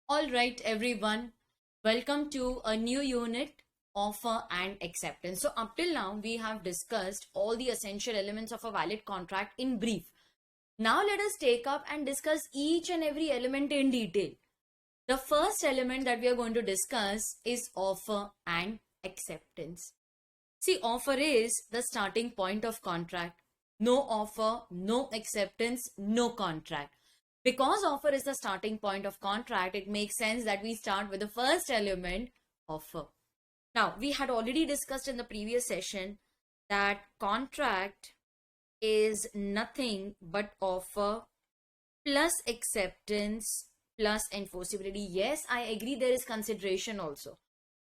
All right, everyone. Welcome to a new unit, offer and acceptance. So, up till now, we have discussed all the essential elements of a valid contract in brief. Now, let us take up and discuss each and every element in detail. The first element that we are going to discuss is offer and acceptance. See, offer is the starting point of contract. No offer, no acceptance, no contract. Because offer is the starting point of contract, it makes sense that we start with the first element, offer. Now, we had already discussed in the previous session that contract is nothing but offer plus acceptance plus enforceability. Yes, I agree there is consideration also.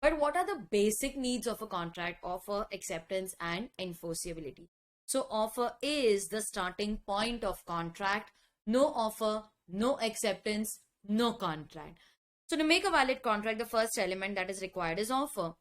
But what are the basic needs of a contract? Offer, acceptance, and enforceability. So offer is the starting point of contract. No offer, no acceptance, no contract. So to make a valid contract, the first element that is required is offer.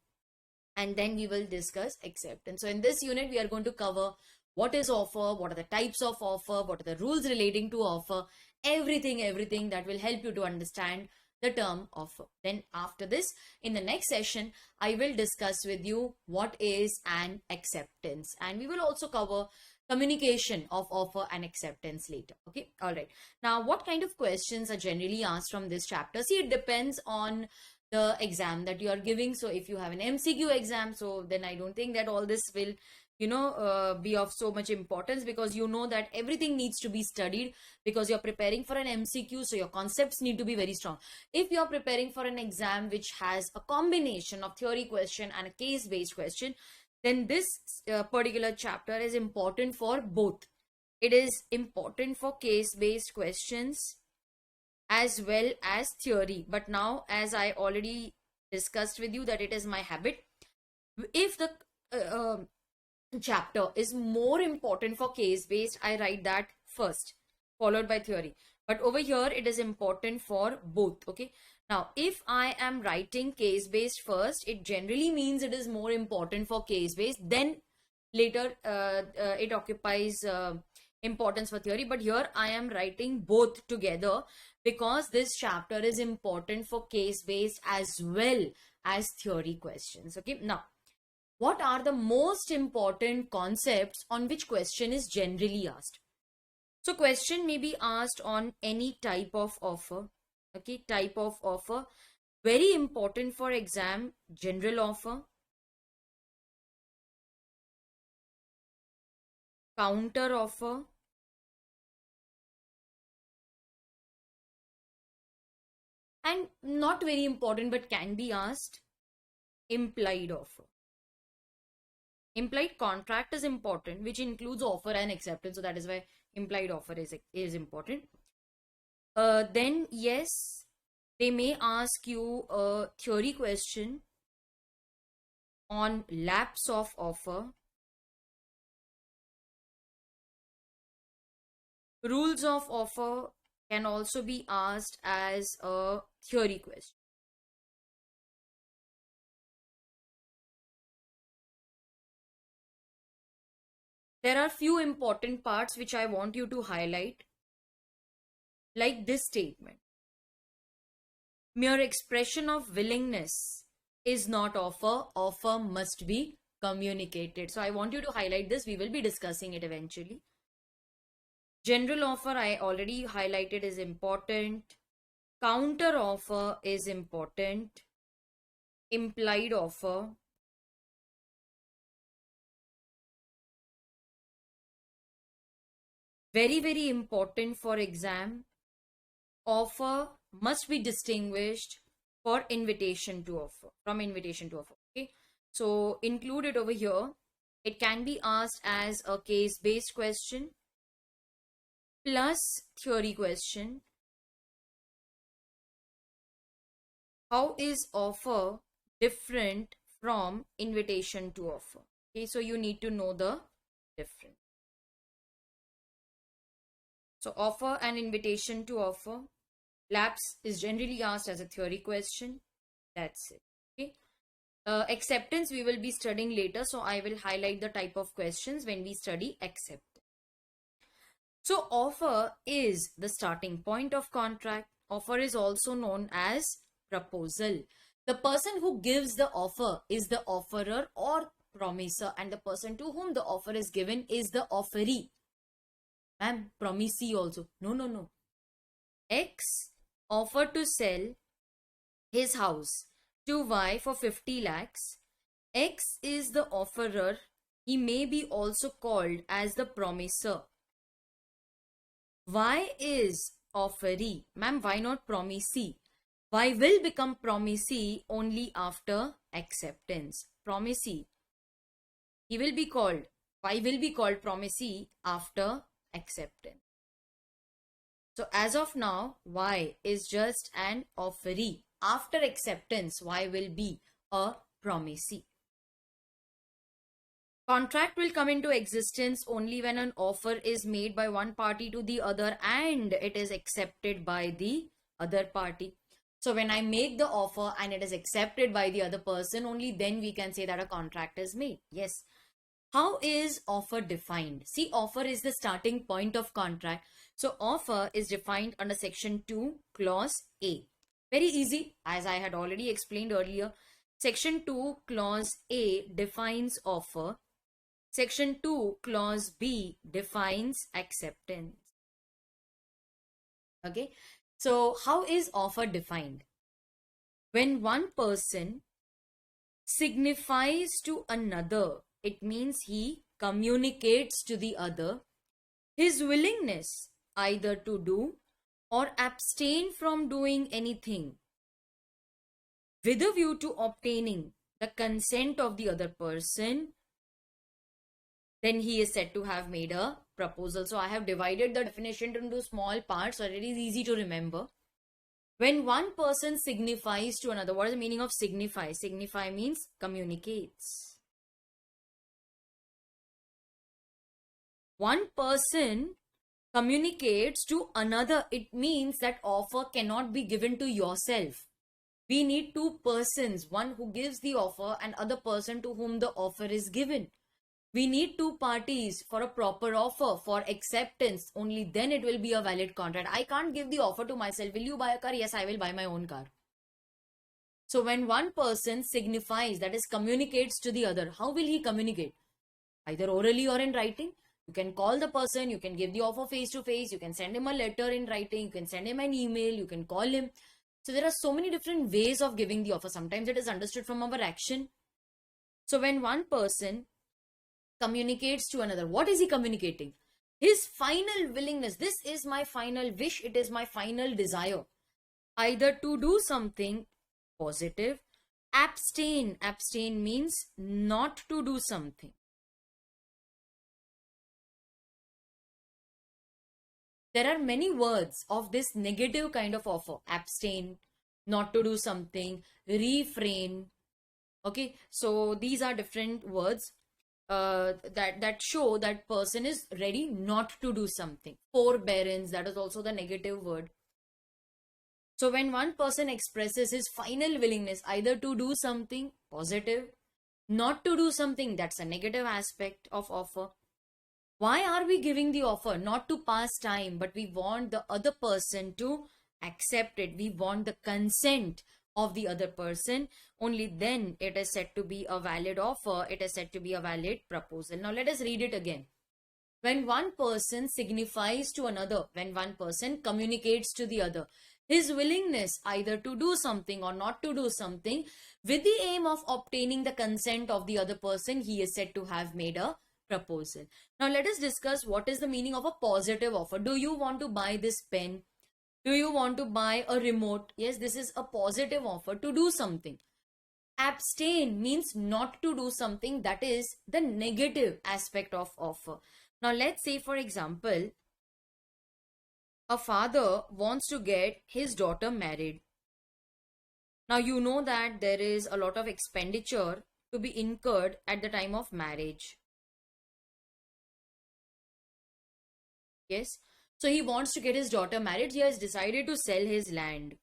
And then we will discuss acceptance. So in this unit, we are going to cover what is offer, what are the types of offer, what are the rules relating to offer, everything that will help you to understand the term offer. Then after this, in the next session, I will discuss with you what is an acceptance, and we will also cover communication of offer and acceptance later. Okay, all right. Now, what kind of questions are generally asked from this chapter? See, it depends on the exam that you are giving. So if you have an MCQ exam, so then I don't think that all this will be of so much importance, because you know that everything needs to be studied, because you're preparing for an MCQ, so your concepts need to be very strong. If you're preparing for an exam which has a combination of theory question and a case based question, then this particular chapter is important for both. It is important for case based questions as well as theory. But now, as I already discussed with you, that it is my habit, if the chapter is more important for case based, I write that first, followed by theory. But over here, it is important for both. Okay. Now, if I am writing case based first, it generally means it is more important for case based. Then later, it occupies importance for theory. But here I am writing both together, because this chapter is important for case based as well as theory questions. Okay. Now, what are the most important concepts on which question is generally asked? So question may be asked on any type of offer. Okay, type of offer. Very important for exam, general offer, counter offer, and not very important but can be asked, implied offer. Implied contract is important, which includes offer and acceptance. So that is why implied offer is important. Then yes, they may ask you a theory question on lapse of offer, rules of offer can also be asked as a theory question. There are few important parts which I want you to highlight, like this statement. Mere expression of willingness is not offer. Offer must be communicated. So I want you to highlight this. We will be discussing it eventually. General offer I already highlighted is important. Counter offer is important. Implied offer. Very important for exam. Offer must be distinguished for invitation to offer, from invitation to offer. Okay, so included over here, it can be asked as a case based question plus theory question. How is offer different from invitation to offer? Okay, so you need to know the difference. So offer and invitation to offer. Lapse is generally asked as a theory question. That's it. Okay. Acceptance we will be studying later, so I will highlight the type of questions when we study acceptance. So offer is the starting point of contract. Offer is also known as proposal. The person who gives the offer is the offerer or promiser, and the person to whom the offer is given is the offeree. Ma'am, promisee also. No, no, no. X offered to sell his house to Y for 50 lakhs. X is the offerer. He may be also called as the promiser. Y is offeree. Ma'am, why not promisee? Y will become promisee only after acceptance. Promisee. He will be called, Y will be called promisee after acceptance. So as of now, Y is just an offeree. After acceptance, Y will be a promisee. Contract will come into existence only when an offer is made by one party to the other and it is accepted by the other party. So when I make the offer and it is accepted by the other person, only then we can say that a contract is made. Yes. How is offer defined? See, offer is the starting point of contract. So offer is defined under section 2, clause A. Very easy, as I had already explained earlier. Section 2, clause A defines offer. Section 2, clause B defines acceptance. Okay. So how is offer defined? When one person signifies to another, it means he communicates to the other his willingness either to do or abstain from doing anything with a view to obtaining the consent of the other person, then he is said to have made a proposal. So I have divided the definition into small parts so it is easy to remember. When one person signifies to another, what is the meaning of signify? Signify means communicates. One person communicates to another, it means that offer cannot be given to yourself. We need two persons, one who gives the offer and other person to whom the offer is given. We need two parties for a proper offer, for acceptance. Only then it will be a valid contract. I can't give the offer to myself. Will you buy a car? Yes, I will buy my own car. So when one person signifies, that is communicates to the other, how will he communicate? Either orally or in writing. You can call the person, you can give the offer face to face, you can send him a letter in writing, you can send him an email, you can call him. So there are so many different ways of giving the offer. Sometimes it is understood from our action. So when one person communicates to another, what is he communicating? His final willingness. This is my final wish. It is my final desire. Either to do something positive. Abstain. Abstain means not to do something. There are many words of this negative kind of offer. Abstain, not to do something, refrain. Okay, so these are different words that show that person is ready not to do something. Forbearance, that is also the negative word. So when one person expresses his final willingness either to do something positive, not to do something, that's a negative aspect of offer. Why are we giving the offer? Not to pass time, but we want the other person to accept it. We want the consent of the other person. Only then it is said to be a valid offer. It is said to be a valid proposal. Now let us read it again. When one person signifies to another, when one person communicates to the other, his willingness either to do something or not to do something with the aim of obtaining the consent of the other person, he is said to have made a proposal. Now let us discuss what is the meaning of a positive offer. Do you want to buy this pen? Do you want to buy a remote? Yes, this is a positive offer to do something. Abstain means not to do something. That is the negative aspect of offer. Now let's say, for example, a father wants to get his daughter married. Now you know that there is a lot of expenditure to be incurred at the time of marriage. Yes. So he wants to get his daughter married. He has decided to sell his land.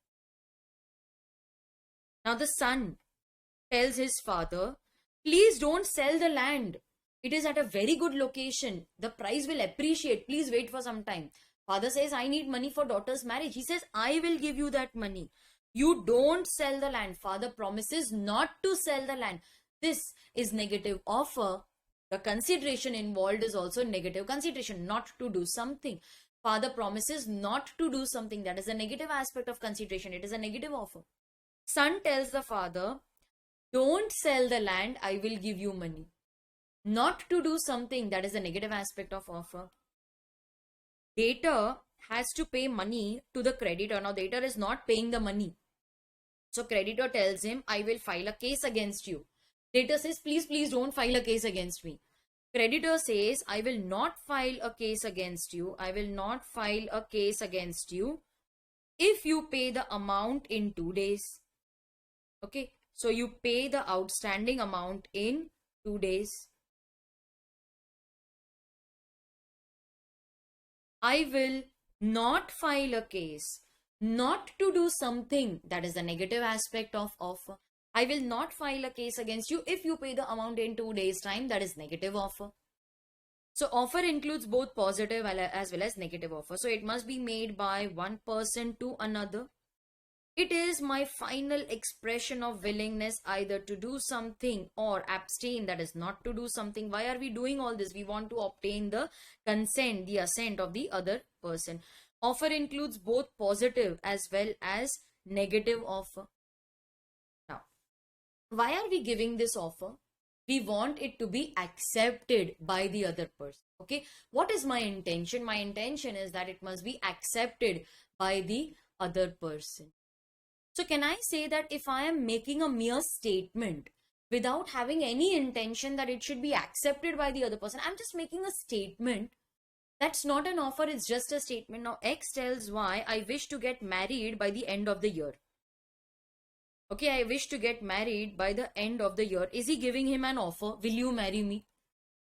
Now the son tells his father, please don't sell the land. It is at a very good location. The price will appreciate. Please wait for some time. Father says, I need money for daughter's marriage. He says, I will give you that money. You don't sell the land. Father promises not to sell the land. This is negative offer. The consideration involved is also negative consideration, not to do something. Father promises not to do something. That is a negative aspect of consideration. It is a negative offer. Son tells the father, don't sell the land, I will give you money. Not to do something, that is a negative aspect of offer. Debtor has to pay money to the creditor. Now, debtor is not paying the money. So, creditor tells him, I will file a case against you. Debtor says, please, please don't file a case against me. Creditor says, I will not file a case against you. I will not file a case against you if you pay the amount in 2 days. Okay, so you pay the outstanding amount in 2 days. I will not file a case, not to do something, that is the negative aspect of offer. I will not file a case against you if you pay the amount in 2 days time, that is negative offer. So offer includes both positive as well as negative offer. So it must be made by one person to another. It is my final expression of willingness either to do something or abstain, that is not to do something. Why are we doing all this? We want to obtain the consent, the assent of the other person. Offer includes both positive as well as negative offer. Now, why are we giving this offer? We want it to be accepted by the other person. Okay, what is my intention? My intention is that it must be accepted by the other person. So can I say that if I am making a mere statement without having any intention that it should be accepted by the other person, I'm just making a statement, that's not an offer, it's just a statement. Now X tells Y, I wish to get married by the end of the year. Okay, I wish to get married by the end of the year. Is he giving him an offer? Will you marry me?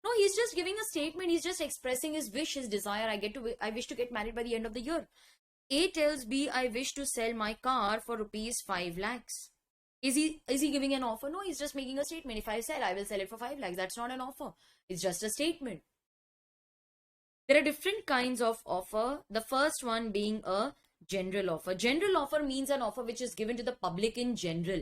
No, he's just giving a statement. He's just expressing his wish, his desire. I wish to get married by the end of the year. A tells B, I wish to sell my car for rupees 5 lakhs. Is he giving an offer? No, he's just making a statement. If I sell, I will sell it for 5 lakhs. That's not an offer. It's just a statement. There are different kinds of offer. The first one being a general offer. General offer means an offer which is given to the public in general.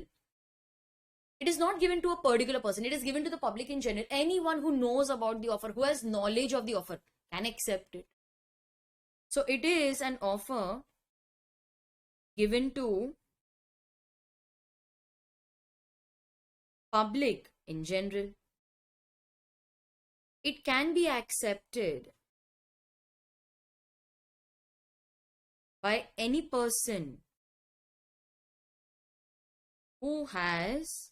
It is not given to a particular person. It is given to the public in general. Anyone who knows about the offer, who has knowledge of the offer, can accept it. So it is an offer given to public in general. It can be accepted by any person who has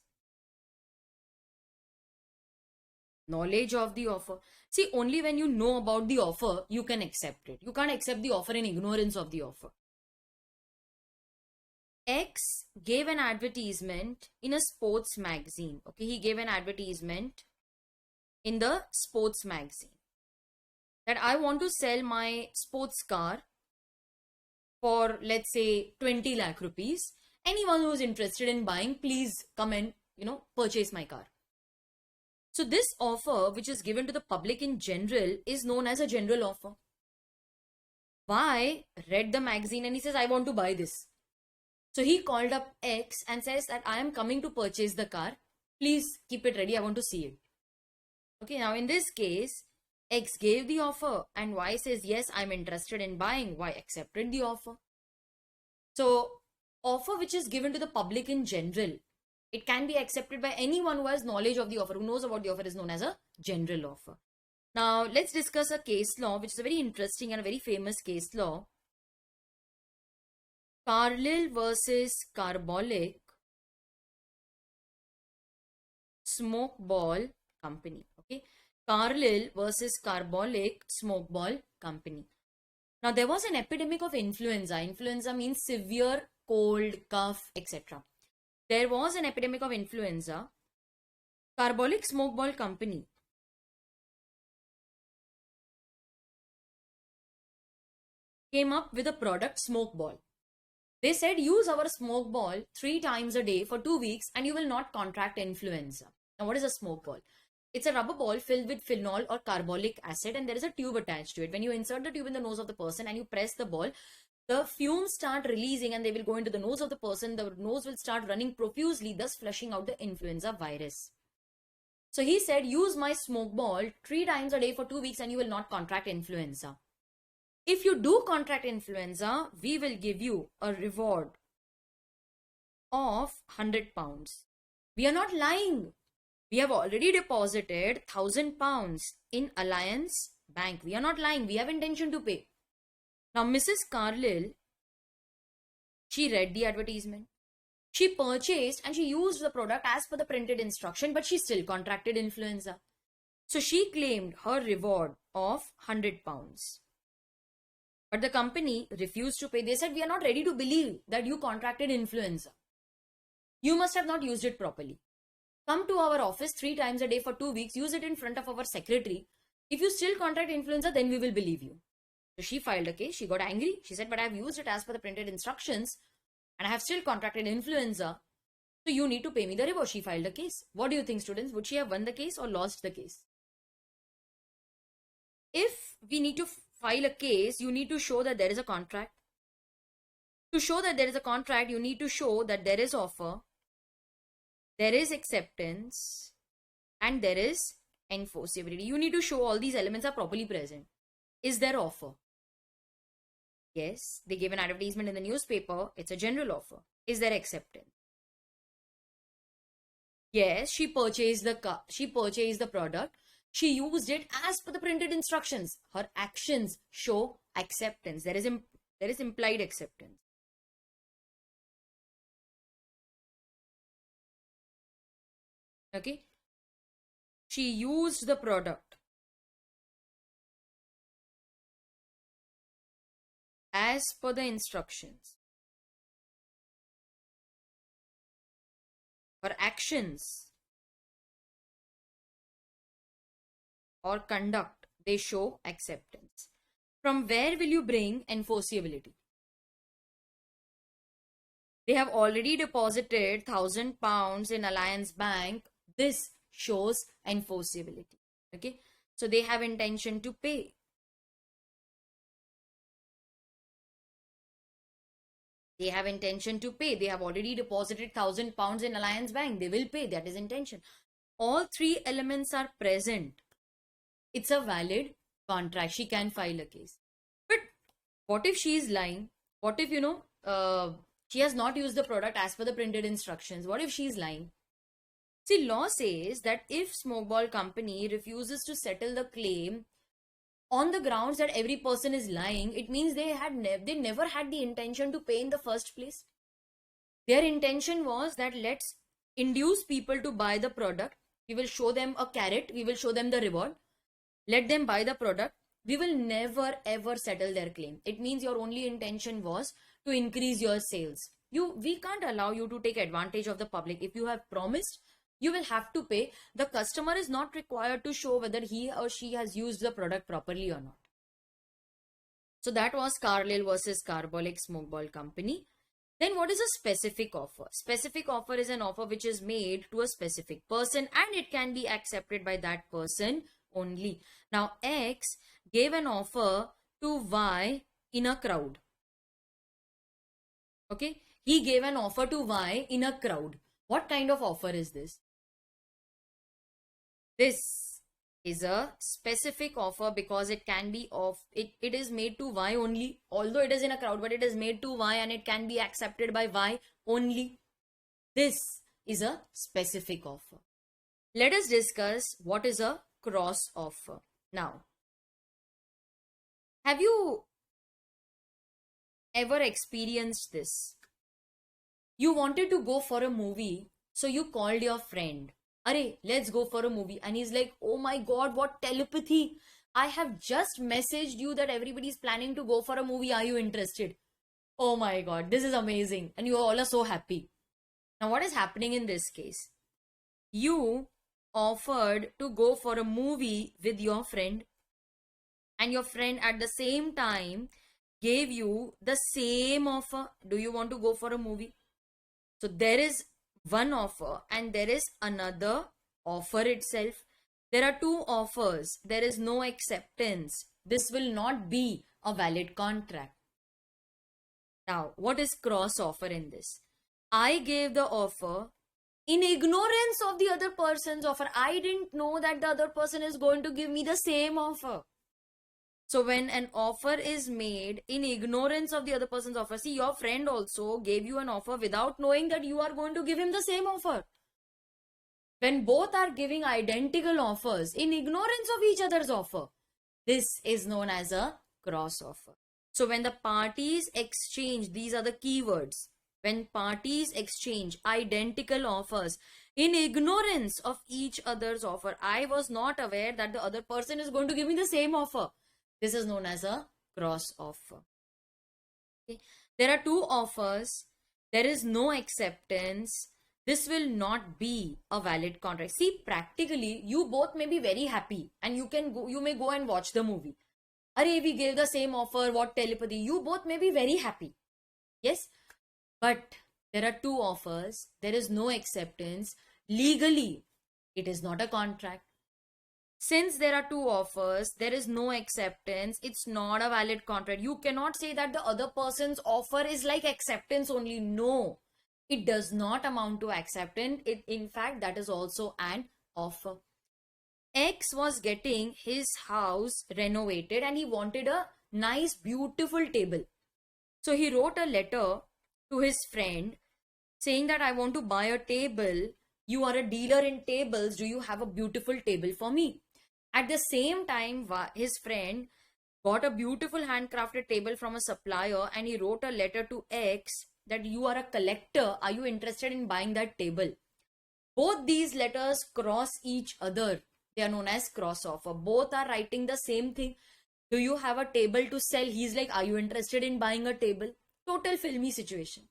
knowledge of the offer. See, only when you know about the offer, you can accept it. You can't accept the offer in ignorance of the offer. X gave an advertisement in a sports magazine. Okay, he gave an advertisement in the sports magazine that I want to sell my sports car for, let's say, 20 lakh rupees. Anyone who is interested in buying, please come and, purchase my car. So this offer, which is given to the public in general, is known as a general offer. Y read the magazine and he says, I want to buy this. So he called up X and says that I am coming to purchase the car. Please keep it ready. I want to see it. Okay, now in this case, X gave the offer and Y says, yes, I'm interested in buying. Y accepted the offer. So offer which is given to the public in general, it can be accepted by anyone who has knowledge of the offer, who knows about the offer, is known as a general offer. Now, let's discuss a case law, which is a very interesting and a very famous case law. Carlyle versus Carbolic Smoke Ball Company. Okay, Carlyle versus Carbolic Smoke Ball Company. Now, there was an epidemic of influenza. Influenza means severe cold, cough, etc. There was an epidemic of influenza. Carbolic Smoke Ball Company came up with a product, smoke ball. They said, use our smoke ball 3 times a day for 2 weeks and you will not contract influenza. Now, what is a smoke ball? It's a rubber ball filled with phenol or carbolic acid, and there is a tube attached to it. When you insert the tube in the nose of the person and you press the ball, the fumes start releasing and they will go into the nose of the person. The nose will start running profusely, thus flushing out the influenza virus. So he said, use my smoke ball 3 times a day for 2 weeks and you will not contract influenza. If you do contract influenza, we will give you a reward of £100. We are not lying. We have already deposited £1,000 in Alliance Bank. We are not lying. We have intention to pay. Now, Mrs. Carlyle, she read the advertisement. She purchased and she used the product as per the printed instruction, but she still contracted influenza. So she claimed her reward of £100. But the company refused to pay. They said, we are not ready to believe that you contracted influenza. You must have not used it properly. Come to our office 3 times a day for 2 weeks. Use it in front of our secretary. If you still contract influenza, then we will believe you. So she filed a case. She got angry. She said, but I have used it as per the printed instructions and I have still contracted influenza. So you need to pay me the reward. She filed a case. What do you think, students? Would she have won the case or lost the case? If we need to file a case, you need to show that there is a contract. To show that there is a contract, you need to show that there is offer, there is acceptance, and there is enforceability. You need to show all these elements are properly present. Is there offer? Yes, they gave an advertisement in the newspaper. It's a general offer. Is there acceptance? Yes, she purchased the product. She used it as per the printed instructions. Her actions show acceptance. There is implied acceptance. Okay. She used the product as per the instructions. Her actions or conduct, they show acceptance. From where will you bring enforceability? They have already deposited £1,000 in Alliance Bank. This shows enforceability. Okay. So they have intention to pay. They have intention to pay. They have already deposited £1,000 in Alliance Bank. They will pay. That is intention. All 3 elements are present. It's a valid contract. She can file a case. But what if she is lying? What if, she has not used the product as per the printed instructions? What if she is lying? See, law says that if Smokeball Company refuses to settle the claim on the grounds that every person is lying, it means they never had the intention to pay in the first place. Their intention was that let's induce people to buy the product. We will show them a carrot. We will show them the reward. Let them buy the product. We will never ever settle their claim. It means your only intention was to increase your sales. We can't allow you to take advantage of the public. If you have promised, you will have to pay. The customer is not required to show whether he or she has used the product properly or not. So that was Carlyle versus Carbolic Smokeball Company. Then what is a specific offer? Specific offer is an offer which is made to a specific person and it can be accepted by that person only. Now X gave an offer to Y in a crowd. Okay, he gave an offer to Y in a crowd. What kind of offer is this? This is a specific offer because it can be it is made to Y only, although it is in a crowd, but it is made to Y and it can be accepted by Y only. This is a specific offer. Let us discuss what is a cross offer. Now, have you ever experienced this? You wanted to go for a movie, so you called your friend. Arey, let's go for a movie. And he's like, oh my God, what telepathy. I have just messaged you that everybody's planning to go for a movie. Are you interested? Oh my God, this is amazing. And you all are so happy. Now, what is happening in this case? You offered to go for a movie with your friend. And your friend at the same time gave you the same offer. Do you want to go for a movie? So there is one offer and there is another offer itself. There are two offers. There is no acceptance. This will not be a valid contract. Now, what is cross offer in this? I gave the offer in ignorance of the other person's offer. I didn't know that the other person is going to give me the same offer. So when an offer is made in ignorance of the other person's offer, see, your friend also gave you an offer without knowing that you are going to give him the same offer. When both are giving identical offers in ignorance of each other's offer, this is known as a cross offer. So when the parties exchange, these are the keywords. When parties exchange identical offers in ignorance of each other's offer, I was not aware that the other person is going to give me the same offer. This is known as a cross offer. Okay. There are two offers. There is no acceptance. This will not be a valid contract. See, practically, you both may be very happy and you may go and watch the movie. Arey, we gave the same offer, what telepathy. You both may be very happy. Yes, but there are two offers. There is no acceptance. Legally, it is not a contract. Since there are two offers, there is no acceptance. It's not a valid contract. You cannot say that the other person's offer is like acceptance only. No, it does not amount to acceptance. In fact, that is also an offer. X was getting his house renovated and he wanted a nice, beautiful table. So he wrote a letter to his friend saying that I want to buy a table. You are a dealer in tables. Do you have a beautiful table for me? At the same time, his friend got a beautiful handcrafted table from a supplier and he wrote a letter to X that you are a collector. Are you interested in buying that table? Both these letters cross each other. They are known as cross offer. Both are writing the same thing. Do you have a table to sell? He's like, are you interested in buying a table? Total filmy situation.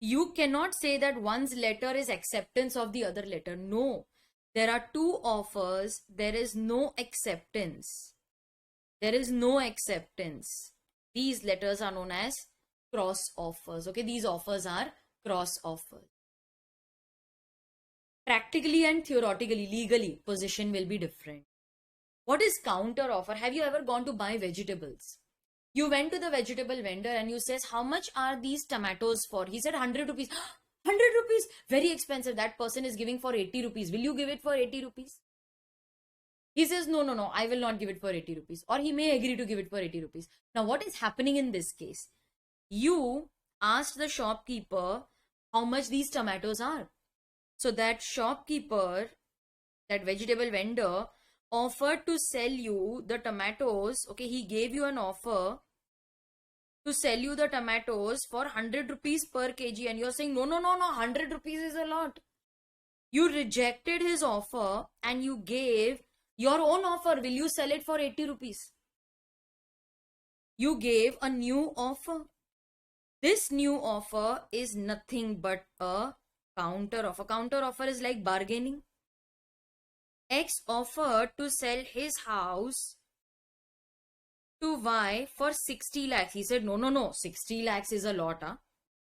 You cannot say that one's letter is acceptance of the other letter. No. There are two offers. There is no acceptance. There is no acceptance. These letters are known as cross offers. Okay, these offers are cross offers. Practically and theoretically, legally, position will be different. What is counter offer? Have you ever gone to buy vegetables? You went to the vegetable vendor and you says, how much are these tomatoes for? He said 100 rupees. 100 rupees? Very expensive. That person is giving for 80 rupees. Will you give it for 80 rupees? He says, no, I will not give it for 80 rupees. Or he may agree to give it for 80 rupees. Now, what is happening in this case? You asked the shopkeeper how much these tomatoes are. So that shopkeeper, that vegetable vendor, offered to sell you the tomatoes. Okay, he gave you an offer to sell you the tomatoes for 100 rupees per kg. And you're saying, no, 100 rupees is a lot. You rejected his offer and you gave your own offer. Will you sell it for 80 rupees? You gave a new offer. This new offer is nothing but a counter offer. Counter offer is like bargaining. X offered to sell his house to Y for 60 lakhs. He said, no, 60 lakhs is a lot. Huh?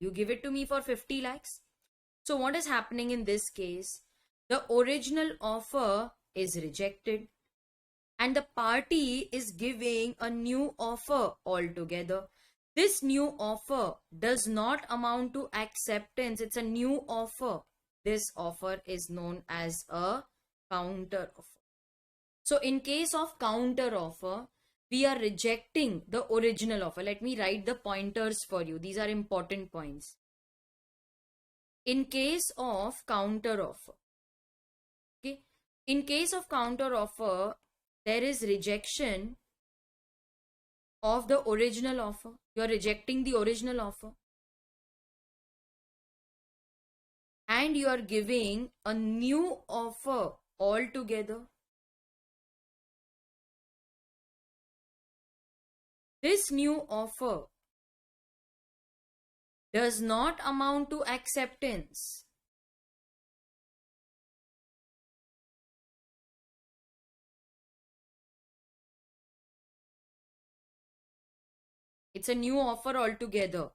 You give it to me for 50 lakhs. So what is happening in this case? The original offer is rejected and the party is giving a new offer altogether. This new offer does not amount to acceptance. It's a new offer. This offer is known as a counter offer. So in case of counter offer, we are rejecting the original offer. Let me write the pointers for you. These are important points. In case of counter offer, okay, in case of counter offer, there is rejection of the original offer. You are rejecting the original offer. And you are giving a new offer altogether. This new offer does not amount to acceptance. It's a new offer altogether.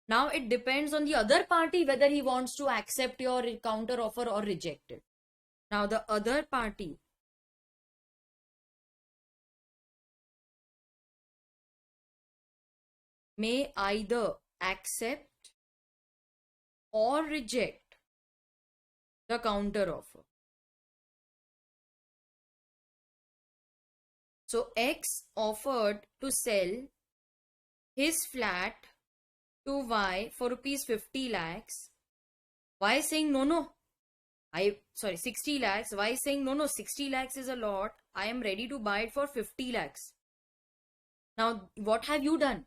Now it depends on the other party whether he wants to accept your counter offer or reject it. Now the other party may either accept or reject the counter offer. So X offered to sell his flat to Y for rupees 50 lakhs. Y saying no, 60 lakhs. Y saying no, 60 lakhs is a lot. I am ready to buy it for 50 lakhs. Now what have you done?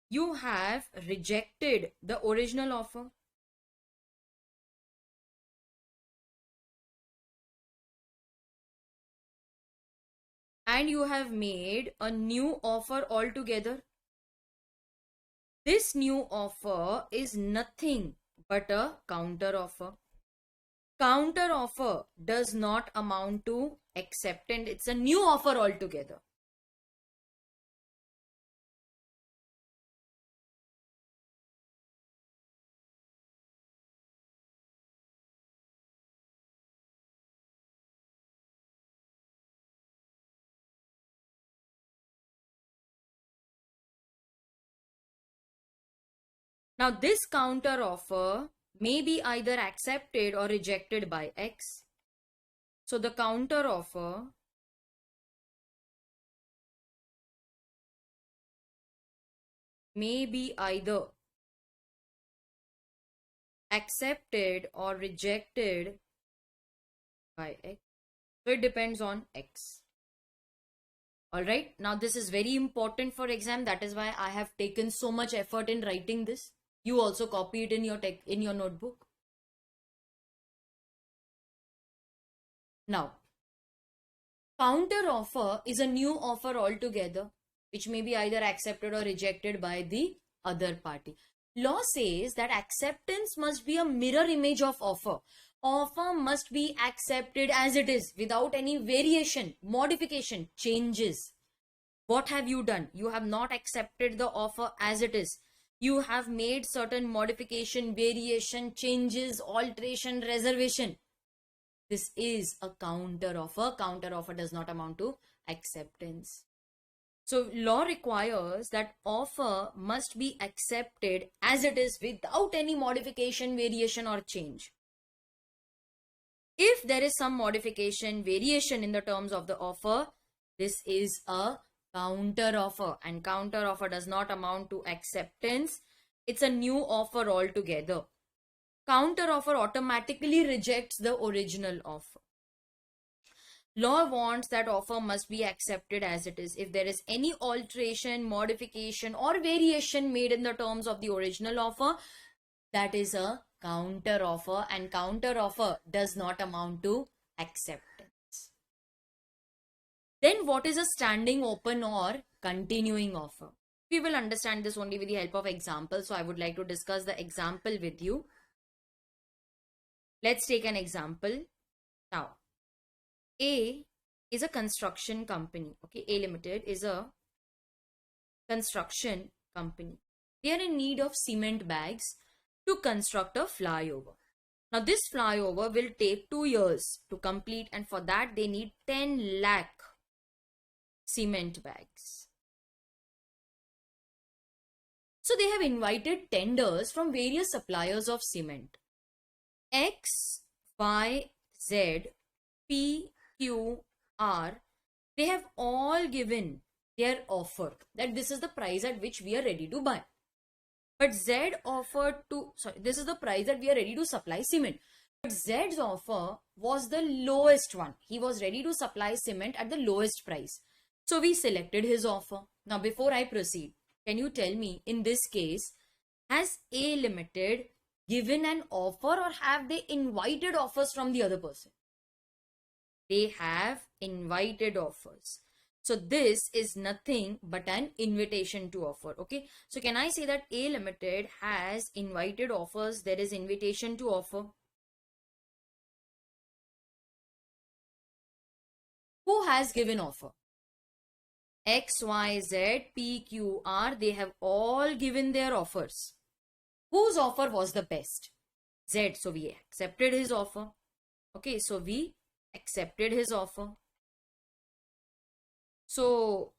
You have rejected the original offer. And you have made a new offer altogether. This new offer is nothing but a counter offer. Counter offer does not amount to acceptance. It's a new offer altogether. Now this counter offer may be either accepted or rejected by X. So the counter offer may be either accepted or rejected by X. So it depends on X. Alright, now this is very important for exam. That is why I have taken so much effort in writing this. You also copy it in your notebook. Now, counter offer is a new offer altogether, which may be either accepted or rejected by the other party. Law says that acceptance must be a mirror image of offer. Offer must be accepted as it is without any variation, modification, changes. What have you done? You have not accepted the offer as it is. You have made certain modification, variation, changes, alteration, reservation. This is a counter offer. Counter offer does not amount to acceptance. So law requires that offer must be accepted as it is without any modification, variation or change. If there is some modification, variation in the terms of the offer, this is a counter offer, and counter offer does not amount to acceptance. It's a new offer altogether. Counter offer automatically rejects the original offer. Law wants that offer must be accepted as it is. If there is any alteration, modification or variation made in the terms of the original offer, that is a counter offer, and counter offer does not amount to acceptance. Then what is a standing open or continuing offer? We will understand this only with the help of examples. So I would like to discuss the example with you. Let's take an example. Now, A is a construction company. Okay, A Limited is a construction company. They are in need of cement bags to construct a flyover. Now this flyover will take 2 years to complete, and for that they need 10 lakh cement bags. So they have invited tenders from various suppliers of cement. X, Y, Z, P, Q, R, they have all given their offer that this is the price at which we are ready to buy. But Z offered to, this is the price that we are ready to supply cement. But Z's offer was the lowest one. He was ready to supply cement at the lowest price. So we selected his offer. Now before I proceed, can you tell me, in this case, has A Limited given an offer or have they invited offers from the other person? They have invited offers. So this is nothing but an invitation to offer. Okay. So can I say that A Limited has invited offers? There is invitation to offer. Who has given offer? X, Y, Z, P, Q, R. They have all given their offers. Whose offer was the best? Z. So we accepted his offer. Okay, so we accepted his offer. So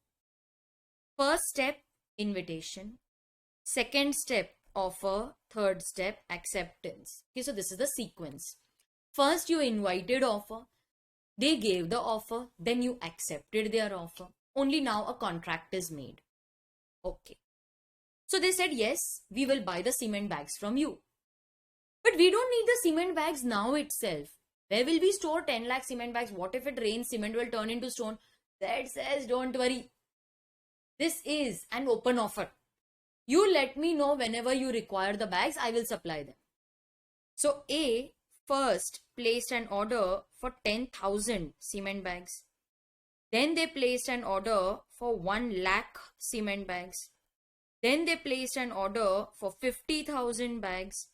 first step, invitation. Second step, offer. Third step, acceptance. Okay, so this is the sequence. First, you invited offer. They gave the offer. Then you accepted their offer. Only now a contract is made. Okay. So they said, yes, we will buy the cement bags from you. But we don't need the cement bags now itself. Where will we store 10 lakh cement bags? What if it rains? Cement will turn into stone. That says, don't worry. This is an open offer. You let me know whenever you require the bags, I will supply them. So A first placed an order for 10,000 cement bags. Then they placed an order for 1 lakh cement bags. Then they placed an order for 50,000 bags.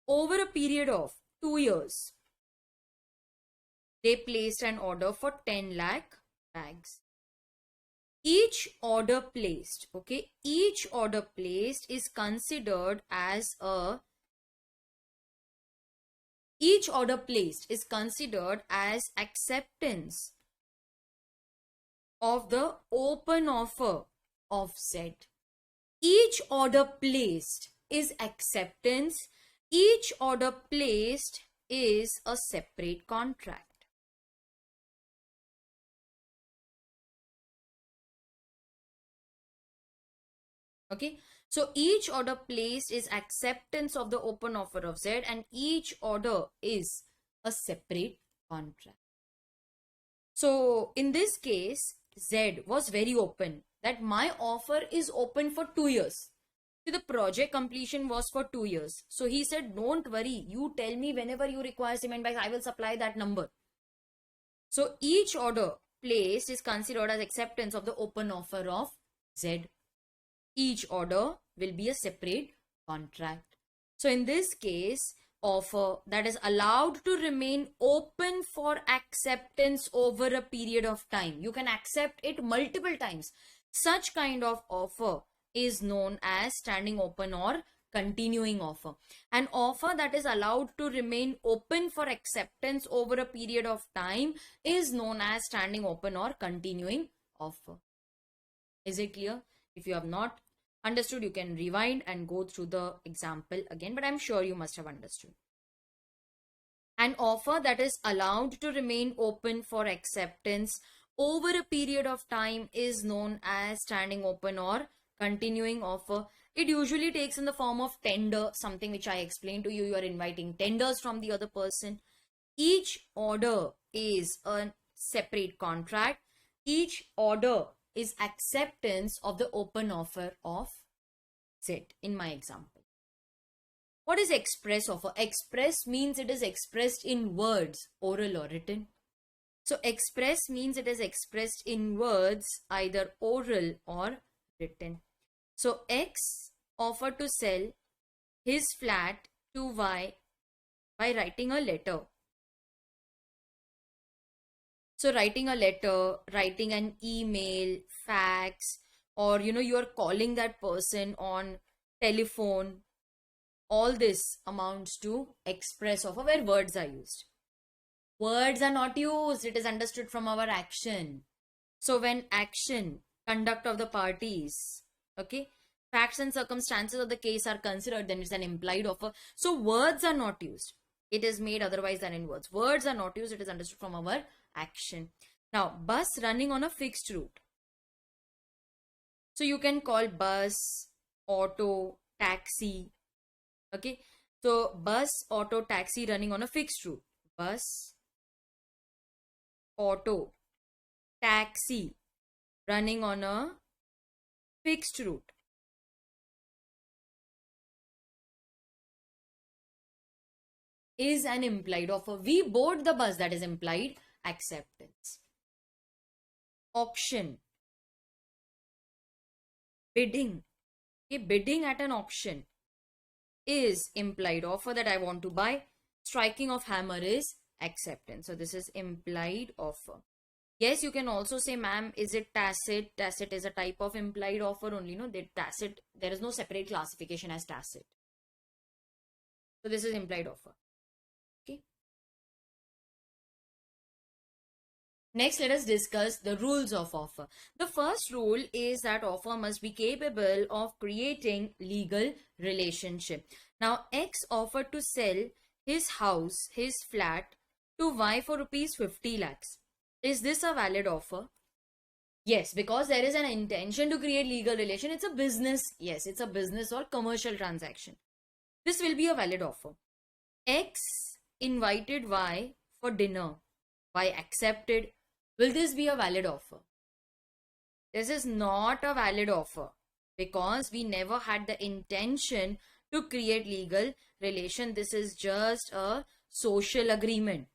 Over a period of 2 years, they placed an order for 10 lakh bags. Each order placed, okay, each order placed is considered as acceptance of the open offer of Z. Each order placed is acceptance. Each order placed is a separate contract. Okay, so each order placed is acceptance of the open offer of Z, and each order is a separate contract. So in this case, Z was very open that my offer is open for 2 years. See, the project completion was for 2 years. So he said, don't worry, you tell me whenever you require cement bags, I will supply that number. So each order placed is considered as acceptance of the open offer of Z. Each order will be a separate contract. So in this case, offer that is allowed to remain open for acceptance over a period of time. You can accept it multiple times. Such kind of offer is known as standing open or continuing offer. An offer that is allowed to remain open for acceptance over a period of time is known as standing open or continuing offer. Is it clear? If you have not understood, you can rewind and go through the example again, but I'm sure you must have understood. An offer that is allowed to remain open for acceptance over a period of time is known as standing open or continuing offer. It usually takes in the form of tender, something which I explained to you. You are inviting tenders from the other person. Each order is a separate contract. Each order is acceptance of the open offer of Z in my example. What is express offer? Express means it is expressed in words, oral or written. So express means it is expressed in words, either oral or written. So X offered to sell his flat to Y by writing a letter. So writing a letter, writing an email, fax, or you are calling that person on telephone. All this amounts to express offer where words are used. Words are not used. It is understood from our action. So when action, conduct of the parties, okay, facts and circumstances of the case are considered, then it's an implied offer. So words are not used. It is made otherwise than in words. Words are not used. It is understood from our action. Now, bus running on a fixed route. So you can call bus, auto, taxi. Okay. So bus, auto, taxi running on a fixed route. Bus, auto, taxi running on a fixed route. Is an implied offer. We board the bus, that is implied acceptance. Auction. Bidding. Okay, bidding at an auction is implied offer that I want to buy. Striking of hammer is acceptance. So this is implied offer. Yes, you can also say, ma'am, is it tacit? Tacit is a type of implied offer only. No, tacit, there is no separate classification as tacit. So this is implied offer. Okay. Next, let us discuss the rules of offer. The first rule is that offer must be capable of creating legal relationship. Now, X offered to sell his house, his flat to Y for rupees 50 lakhs. Is this a valid offer? Yes, because there is an intention to create legal relation. It's a business. Yes, it's a business or commercial transaction. This will be a valid offer. X invited Y for dinner. Y accepted. Will this be a valid offer? This is not a valid offer because we never had the intention to create legal relation. This is just a social agreement.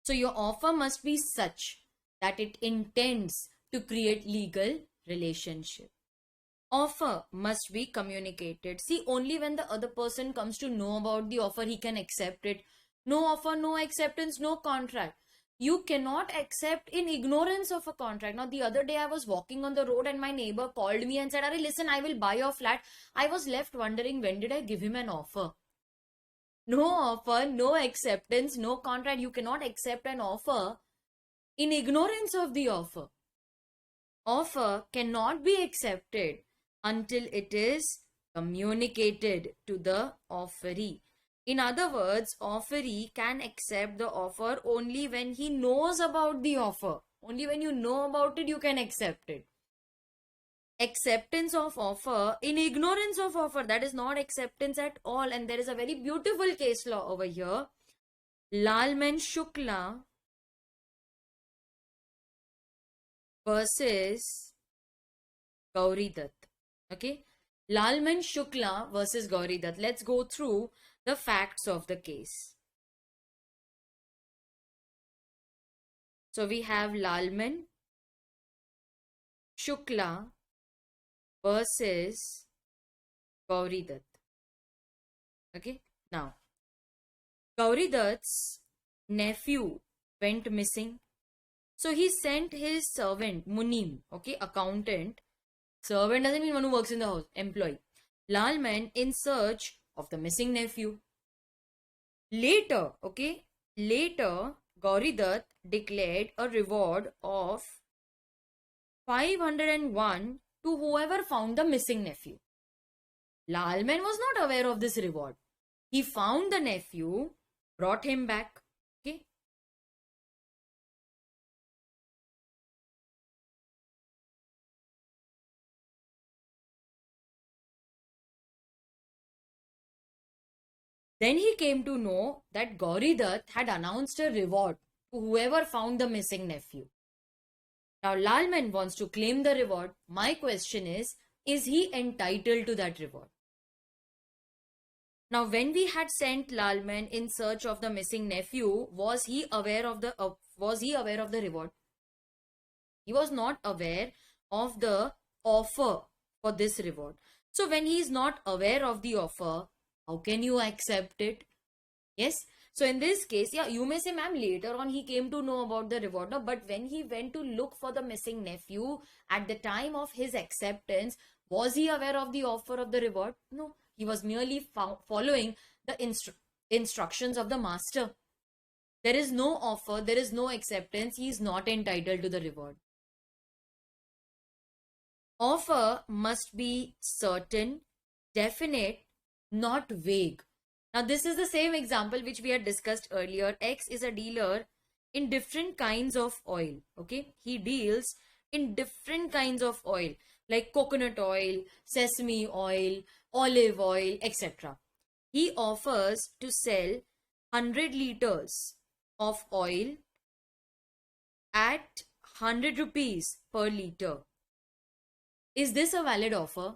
So your offer must be such that it intends to create legal relationship. Offer must be communicated. See, only when the other person comes to know about the offer, he can accept it. No offer, no acceptance, no contract. You cannot accept in ignorance of a contract. Now, the other day I was walking on the road and my neighbor called me and said, "Arey, listen, I will buy your flat." I was left wondering, when did I give him an offer? No offer, no acceptance, no contract. You cannot accept an offer in ignorance of the offer. Offer cannot be accepted until it is communicated to the offeree. In other words, offeree can accept the offer only when he knows about the offer. Only when you know about it, you can accept it. Acceptance of offer in ignorance of offer, that is not acceptance at all. And there is a very beautiful case law over here. Lalman Shukla versus Gauri Dutt. Okay. Lalman Shukla versus Gauri Dutt. Let's go through the facts of the case. So we have Lalman Shukla versus Gauri Dutt. Okay. Now, Gauri Dutt's nephew went missing. So he sent his servant, Munim, okay, accountant. Servant doesn't mean one who works in the house, employee. Lalman in search of the missing nephew. Later, Gauri Dutt declared a reward of 501 to whoever found the missing nephew. Lalman was not aware of this reward. He found the nephew, brought him back. Okay. Then he came to know that Gauri Dutt had announced a reward to whoever found the missing nephew. Now Lalman wants to claim the reward. My question is he entitled to that reward? Now when we had sent Lalman in search of the missing nephew, was he aware of the reward? He was not aware of the offer for this reward. So when he is not aware of the offer, how can you accept it? Yes. So in this case, yeah, you may say, ma'am, later on he came to know about the reward. No, but when he went to look for the missing nephew at the time of his acceptance, was he aware of the offer of the reward? No. He was merely following the instructions of the master. There is no offer, there is no acceptance. He is not entitled to the reward. Offer must be certain, definite, not vague. Now, this is the same example which we had discussed earlier. X is a dealer in different kinds of oil. Okay, he deals in different kinds of oil like coconut oil, sesame oil, olive oil, etc. He offers to sell 100 liters of oil at 100 rupees per liter. Is this a valid offer?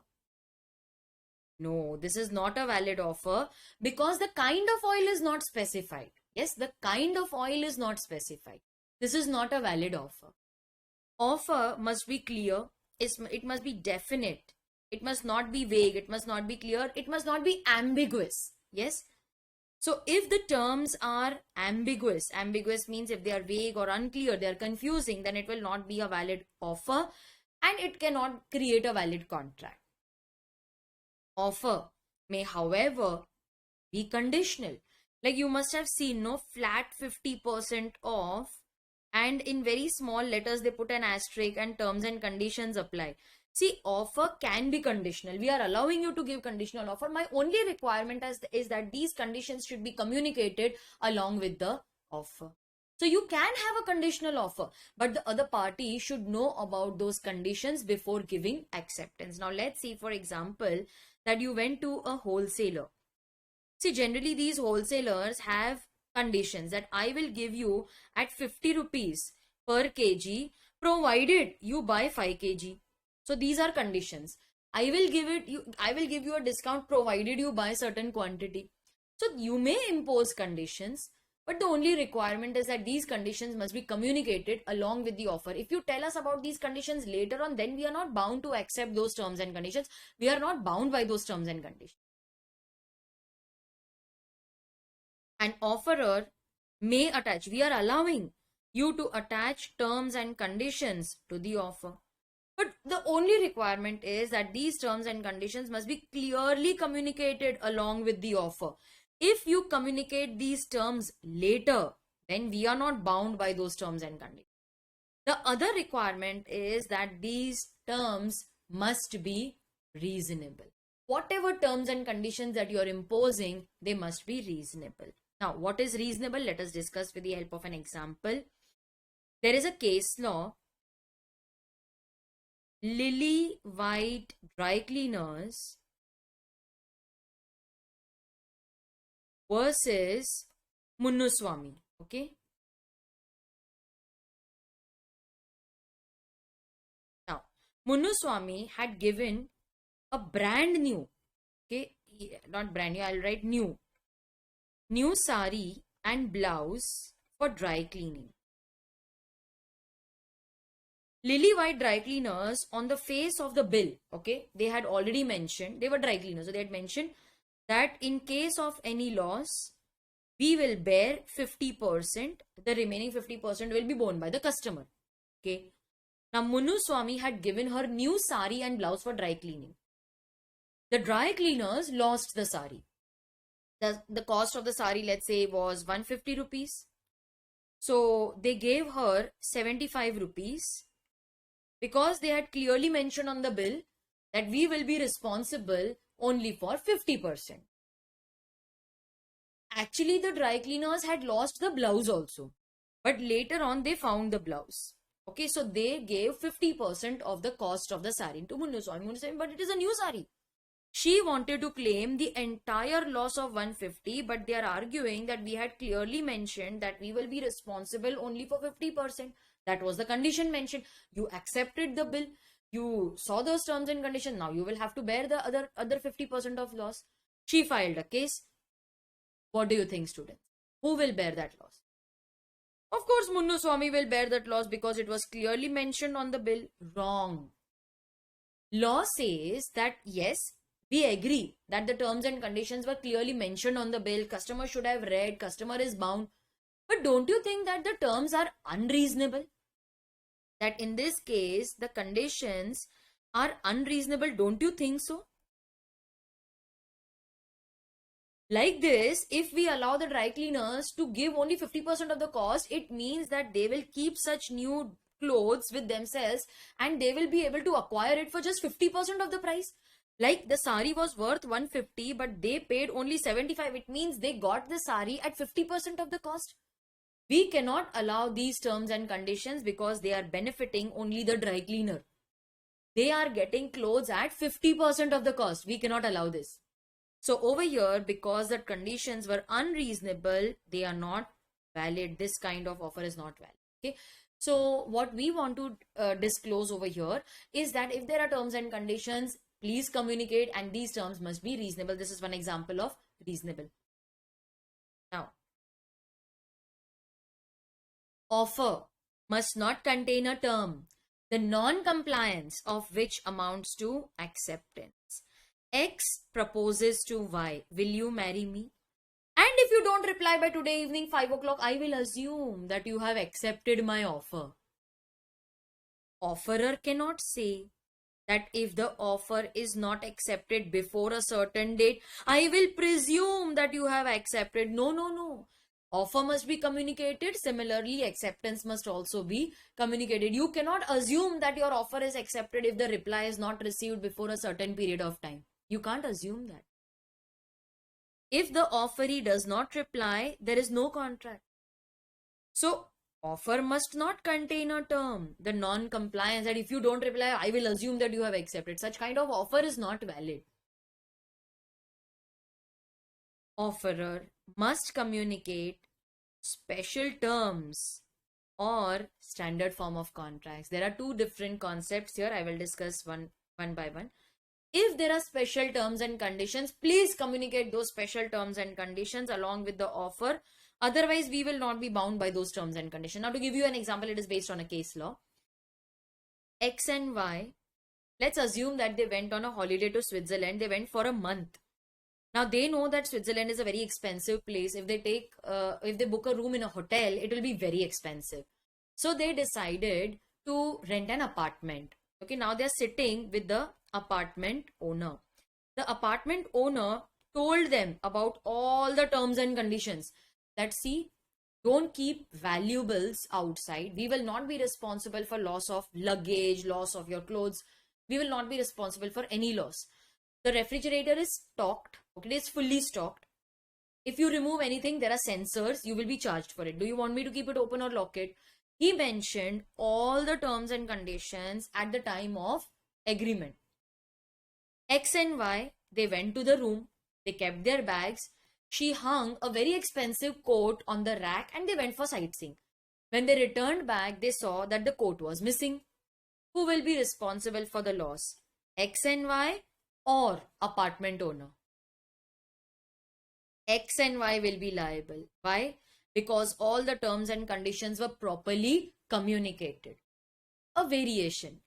No, this is not a valid offer because the kind of oil is not specified. Yes, the kind of oil is not specified. This is not a valid offer. Offer must be clear. It must be definite. It must not be vague. It must not be clear. It must not be ambiguous. Yes. So if the terms are ambiguous means if they are vague or unclear, they are confusing, then it will not be a valid offer and it cannot create a valid contract. Offer may, however, be conditional. Like you must have seen, no, flat 50% off and in very small letters they put an asterisk and terms and conditions apply. See, offer can be conditional. We are allowing you to give conditional offer. My only requirement is that these conditions should be communicated along with the offer. So you can have a conditional offer, but the other party should know about those conditions before giving acceptance. Now let's see, for example, that you went to a wholesaler. See, generally these wholesalers have conditions that I will give you at 50 rupees per kg provided you buy 5 kg. So these are conditions. I will give you a discount provided you buy certain quantity. So you may impose conditions, but the only requirement is that these conditions must be communicated along with the offer. If you tell us about these conditions later on, then we are not bound to accept those terms and conditions. We are not bound by those terms and conditions. An offerer may attach. We are allowing you to attach terms and conditions to the offer. But the only requirement is that these terms and conditions must be clearly communicated along with the offer. If you communicate these terms later, then we are not bound by those terms and conditions. The other requirement is that these terms must be reasonable. Whatever terms and conditions that you are imposing, they must be reasonable. Now, what is reasonable? Let us discuss with the help of an example. There is a case law, Lily White Dry Cleaners versus Munnuswamy. Okay. Now, Munnuswamy had given a brand new, okay, not brand new, I'll write new sari and blouse for dry cleaning. Lily White Dry Cleaners, on the face of the bill, okay, they had already mentioned, they were dry cleaners, so they had mentioned that in case of any loss, we will bear 50%, the remaining 50% will be borne by the customer. Okay. Now, Munnuswamy had given her new sari and blouse for dry cleaning. The dry cleaners lost the sari. The cost of the sari, let's say, was 150 rupees. So they gave her 75 rupees because they had clearly mentioned on the bill that we will be responsible only for 50%. Actually, the dry cleaners had lost the blouse also, but later on they found the blouse. Okay, so they gave 50% of the cost of the sari to Munnuswamy, but it is a new sari. She wanted to claim the entire loss of 150, but they are arguing that we had clearly mentioned that we will be responsible only for 50%. That was the condition mentioned. You accepted the bill. You saw those terms and conditions. Now you will have to bear the other 50% of loss. She filed a case. What do you think, students? Who will bear that loss? Of course, Munnuswamy will bear that loss because it was clearly mentioned on the bill. Wrong. Law says that yes, we agree that the terms and conditions were clearly mentioned on the bill. Customer should have read. Customer is bound. But don't you think that the terms are unreasonable? That in this case, the conditions are unreasonable. Don't you think so? Like this, if we allow the dry cleaners to give only 50% of the cost, it means that they will keep such new clothes with themselves and they will be able to acquire it for just 50% of the price. Like the sari was worth 150, but they paid only 75. It means they got the sari at 50% of the cost. We cannot allow these terms and conditions because they are benefiting only the dry cleaner. They are getting clothes at 50% of the cost. We cannot allow this. So over here, because the conditions were unreasonable, they are not valid. This kind of offer is not valid. Okay. So what we want to disclose over here is that if there are terms and conditions, please communicate, and these terms must be reasonable. This is one example of reasonable. Now, offer must not contain a term, the non-compliance of which amounts to acceptance. X proposes to Y, will you marry me? And if you don't reply by today evening 5 o'clock, I will assume that you have accepted my offer. Offerer cannot say that if the offer is not accepted before a certain date, I will presume that you have accepted. No, no, no. Offer must be communicated. Similarly, acceptance must also be communicated. You cannot assume that your offer is accepted if the reply is not received before a certain period of time. You can't assume that. If the offeree does not reply, there is no contract. So, offer must not contain a term. The non-compliance that if you don't reply, I will assume that you have accepted. Such kind of offer is not valid. Offerer must communicate special terms or standard form of contracts. There are two different concepts here. I will discuss one by one. If there are special terms and conditions, please communicate those special terms and conditions along with the offer. Otherwise, we will not be bound by those terms and conditions. Now, to give you an example, it is based on a case law. X and Y, let's assume that they went on a holiday to Switzerland. They went for a month. Now, they know that Switzerland is a very expensive place. If they book a room in a hotel, it will be very expensive. So, they decided to rent an apartment. Okay, now they are sitting with the apartment owner. The apartment owner told them about all the terms and conditions. That see, don't keep valuables outside. We will not be responsible for loss of luggage, loss of your clothes. We will not be responsible for any loss. The refrigerator is stocked. Okay, it is fully stocked. If you remove anything, there are sensors. You will be charged for it. Do you want me to keep it open or lock it? He mentioned all the terms and conditions at the time of agreement. X and Y, they went to the room. They kept their bags. She hung a very expensive coat on the rack and they went for sightseeing. When they returned back, they saw that the coat was missing. Who will be responsible for the loss? X and Y or apartment owner? X and Y will be liable. Why? Because all the terms and conditions were properly communicated. A variation.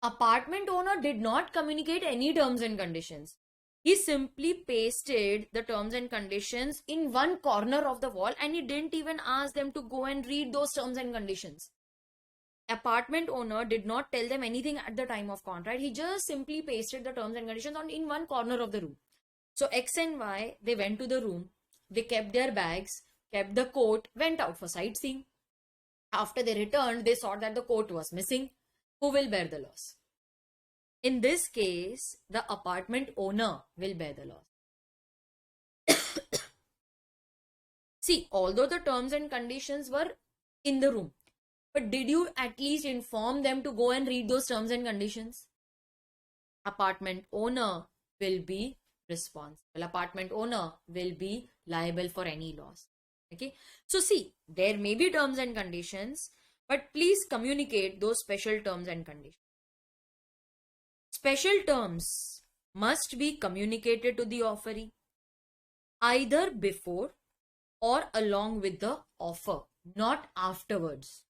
Apartment owner did not communicate any terms and conditions. He simply pasted the terms and conditions in one corner of the wall and he didn't even ask them to go and read those terms and conditions. Apartment owner did not tell them anything at the time of contract. He just simply pasted the terms and conditions in one corner of the room. So X and Y, they went to the room. They kept their bags, kept the coat, went out for sightseeing. After they returned, they saw that the coat was missing. Who will bear the loss? In this case, the apartment owner will bear the loss. See, although the terms and conditions were in the room, but did you at least inform them to go and read those terms and conditions? Apartment owner will be responsible. Apartment owner will be liable for any loss. Okay. So see, there may be terms and conditions, but please communicate those special terms and conditions. Special terms must be communicated to the offeree either before or along with the offer, not afterwards.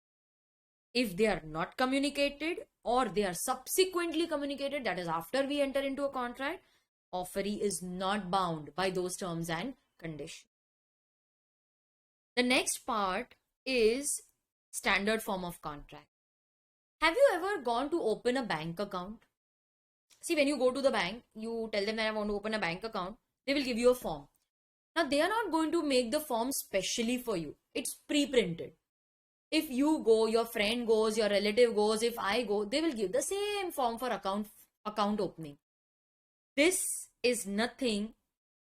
If they are not communicated or they are subsequently communicated, that is after we enter into a contract, offeree is not bound by those terms and conditions. The next part is standard form of contract. Have you ever gone to open a bank account? See, when you go to the bank, you tell them that I want to open a bank account. They will give you a form. Now, they are not going to make the form specially for you. It's pre-printed. If you go, your friend goes, your relative goes, if I go, they will give the same form for account opening. This is nothing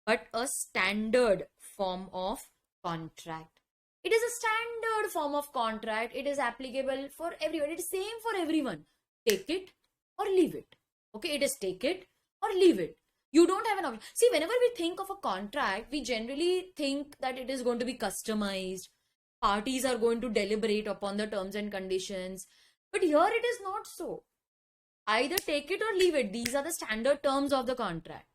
but a standard form of contract. It is a standard form of contract. It is applicable for everyone. It is same for everyone. Take it or leave it. Okay, it is take it or leave it. You don't have an option. See, whenever we think of a contract, we generally think that it is going to be customized. Parties are going to deliberate upon the terms and conditions. But here it is not so. Either take it or leave it. These are the standard terms of the contract.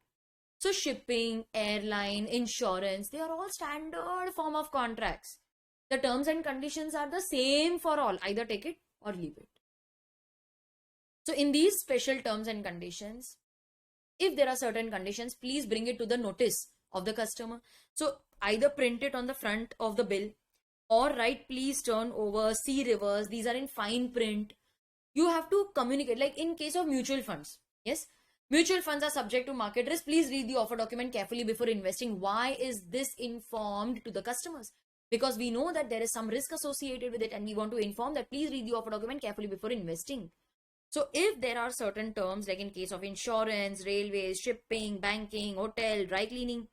So shipping, airline, insurance, they are all standard form of contracts. The terms and conditions are the same for all. Either take it or leave it. So in these special terms and conditions, if there are certain conditions, please bring it to the notice of the customer. So either print it on the front of the bill or write please turn over, see reverse. These are in fine print. You have to communicate, like in case of mutual funds. Yes, mutual funds are subject to market risk. Please read the offer document carefully before investing. Why is this informed to the customers? because we know that there is some risk associated with it, and we want to inform that please read the offer document carefully before investing. So if there are certain terms, like in case of insurance, railways, shipping, banking, hotel, dry cleaning,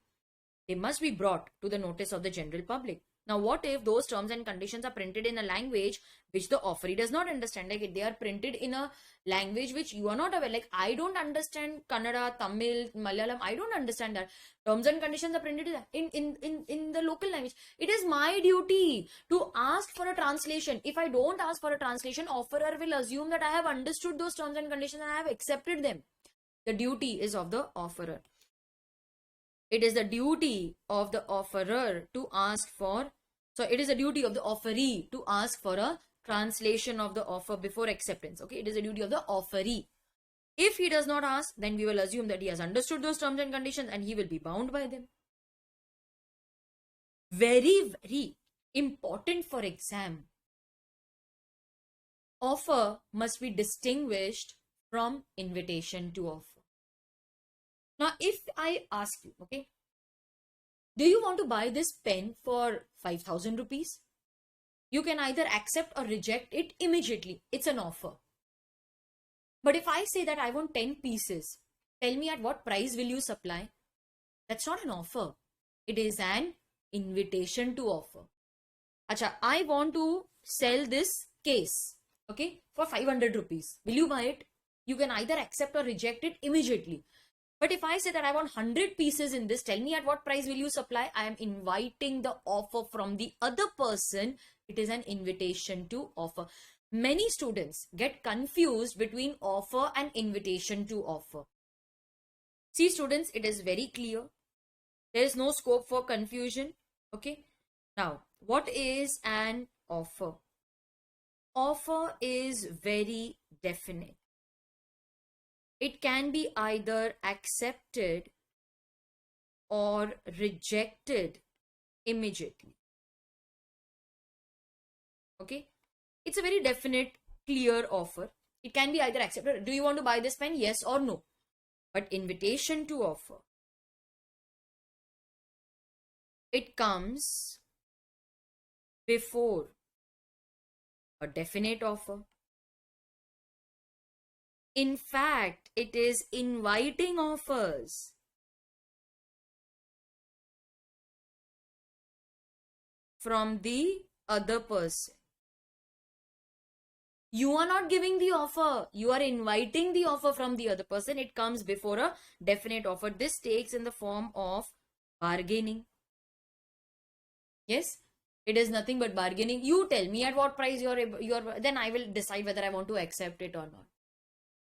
they must be brought to the notice of the general public. Now, what if those terms and conditions are printed in a language which the offeree does not understand? Like if they are printed in a language which you are not aware, like I don't understand Kannada, Tamil, Malayalam, I don't understand that. Terms and conditions are printed in the local language. It is my duty to ask for a translation. If I don't ask for a translation, offerer will assume that I have understood those terms and conditions and I have accepted them. The duty is of the offerer. It is the duty of the offerer to ask for, so it is the duty of the offeree to ask for a translation of the offer before acceptance. Okay, it is the duty of the offeree. If he does not ask, then we will assume that he has understood those terms and conditions and he will be bound by them. Very, very important for exam. Offer must be distinguished from invitation to offer. Now, if I ask you, okay, do you want to buy this pen for 5,000 rupees? You can either accept or reject it immediately. It's an offer. But if I say that I want 10 pieces, tell me at what price will you supply? That's not an offer. It is an invitation to offer. Acha, I want to sell this case, okay, for 500 rupees. Will you buy it? You can either accept or reject it immediately. But if I say that I want 100 pieces in this, tell me at what price will you supply? I am inviting the offer from the other person. It is an invitation to offer. Many students get confused between offer and invitation to offer. See students, it is very clear. There is no scope for confusion. Okay. Now, what is an offer? Offer is very definite. It can be either accepted or rejected immediately. Okay. It's a very definite, clear offer. It can be either accepted. Do you want to buy this pen? Yes or no. But invitation to offer, it comes before a definite offer. In fact, it is inviting offers. From the other person. You are not giving the offer. You are inviting the offer from the other person. It comes before a definite offer. This takes in the form of bargaining. Yes, it is nothing but bargaining. You tell me at what price then I will decide whether I want to accept it or not.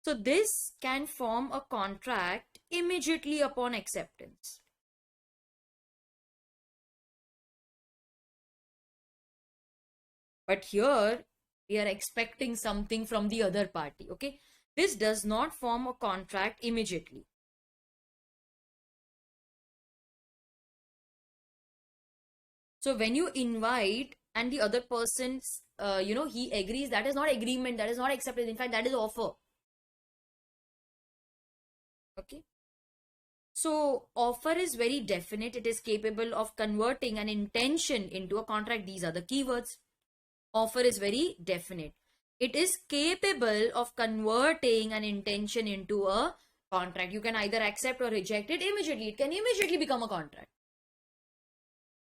So this can form a contract immediately upon acceptance. But here we are expecting something from the other party. Okay, this does not form a contract immediately. So when you invite and the other person, he agrees, that is not agreement, that is not acceptance. In fact, that is offer. Okay. So offer is very definite. It is capable of converting an intention into a contract. These are the keywords. Offer is very definite. It is capable of converting an intention into a contract. You can either accept or reject it immediately. It can immediately become a contract.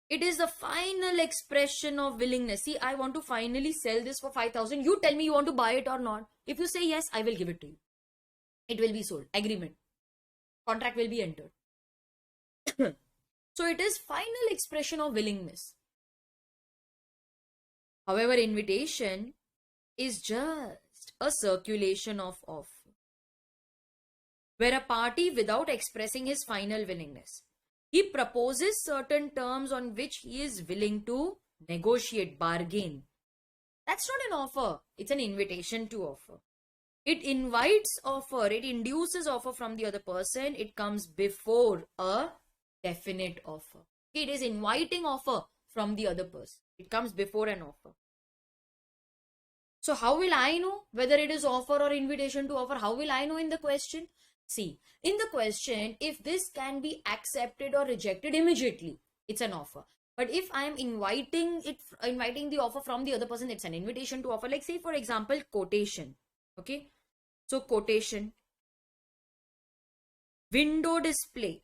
It is the final expression of willingness. See, I want to finally sell this for 5,000. You tell me you want to buy it or not. If you say yes, I will give it to you. It will be sold. Agreement. Contract will be entered. So it is final expression of willingness. However, invitation is just a circulation of offer, where a party, without expressing his final willingness, he proposes certain terms on which he is willing to negotiate, bargain. That's not an offer. It's an invitation to offer. It invites offer. It induces offer from the other person. It comes before a definite offer. It is inviting offer from the other person. It comes before an offer. So how will I know whether it is offer or invitation to offer? How will I know in the question? See, in the question, if this can be accepted or rejected immediately, it's an offer. But if I am inviting the offer from the other person, it's an invitation to offer. Like say for example, quotation. Okay. So quotation, window display,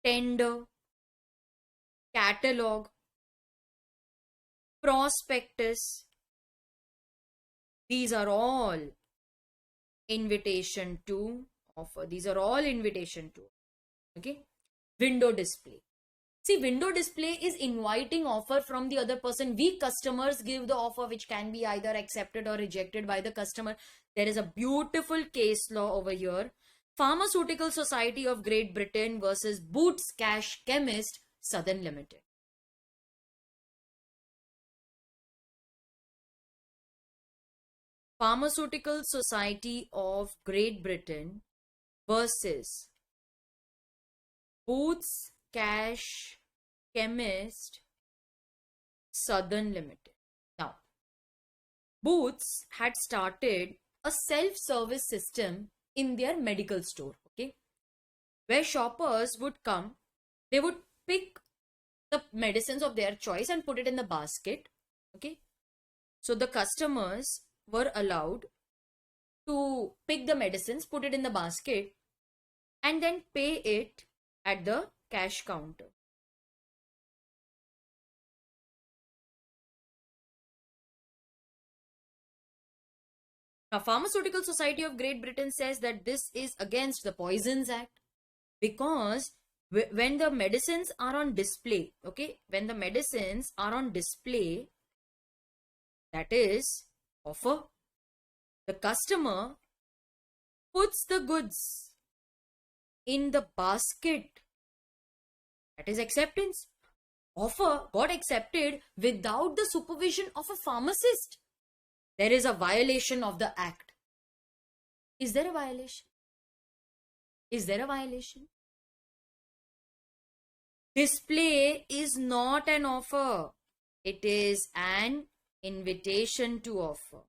tender, catalog, prospectus. These are all invitation to offer. These are all invitation to. Okay. Window display. See, window display is inviting offer from the other person. We customers give the offer which can be either accepted or rejected by the customer. There is a beautiful case law over here. Pharmaceutical Society of Great Britain versus Boots Cash Chemist, Southern Limited. Pharmaceutical Society of Great Britain versus Boots Cash Chemist, Southern Limited. Now, Boots had started a self-service system in their medical store, okay, where shoppers would come, they would pick the medicines of their choice and put it in the basket, okay. So the customers were allowed to pick the medicines, put it in the basket, and then pay it at the cash counter. Now, Pharmaceutical Society of Great Britain says that this is against the Poisons Act, because when the medicines are on display, okay, when the medicines are on display, that is offer, the customer puts the goods in the basket, that is acceptance. Offer got accepted without the supervision of a pharmacist. There is a violation of the act. Is there a violation? Is there a violation? Display is not an offer. It is an invitation to offer.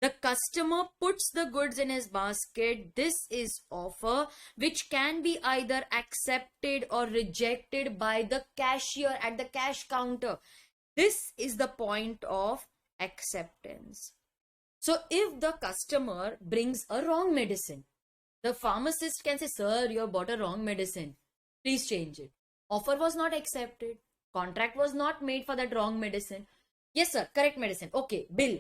The customer puts the goods in his basket. This is offer which can be either accepted or rejected by the cashier at the cash counter. This is the point of acceptance. So if the customer brings a wrong medicine, the pharmacist can say, sir, you have bought a wrong medicine. Please change it. Offer was not accepted. Contract was not made for that wrong medicine. Yes, sir, correct medicine. Okay, bill.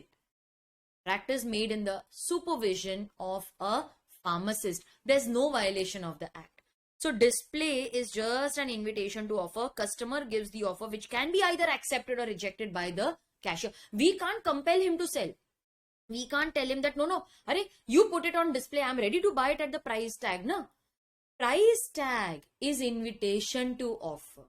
Contract is made in the supervision of a pharmacist. There's no violation of the act. So display is just an invitation to offer. Customer gives the offer which can be either accepted or rejected by the cashier. We can't compel him to sell. We can't tell him that, no, Arey, you put it on display. I'm ready to buy it at the price tag. No. Price tag is invitation to offer.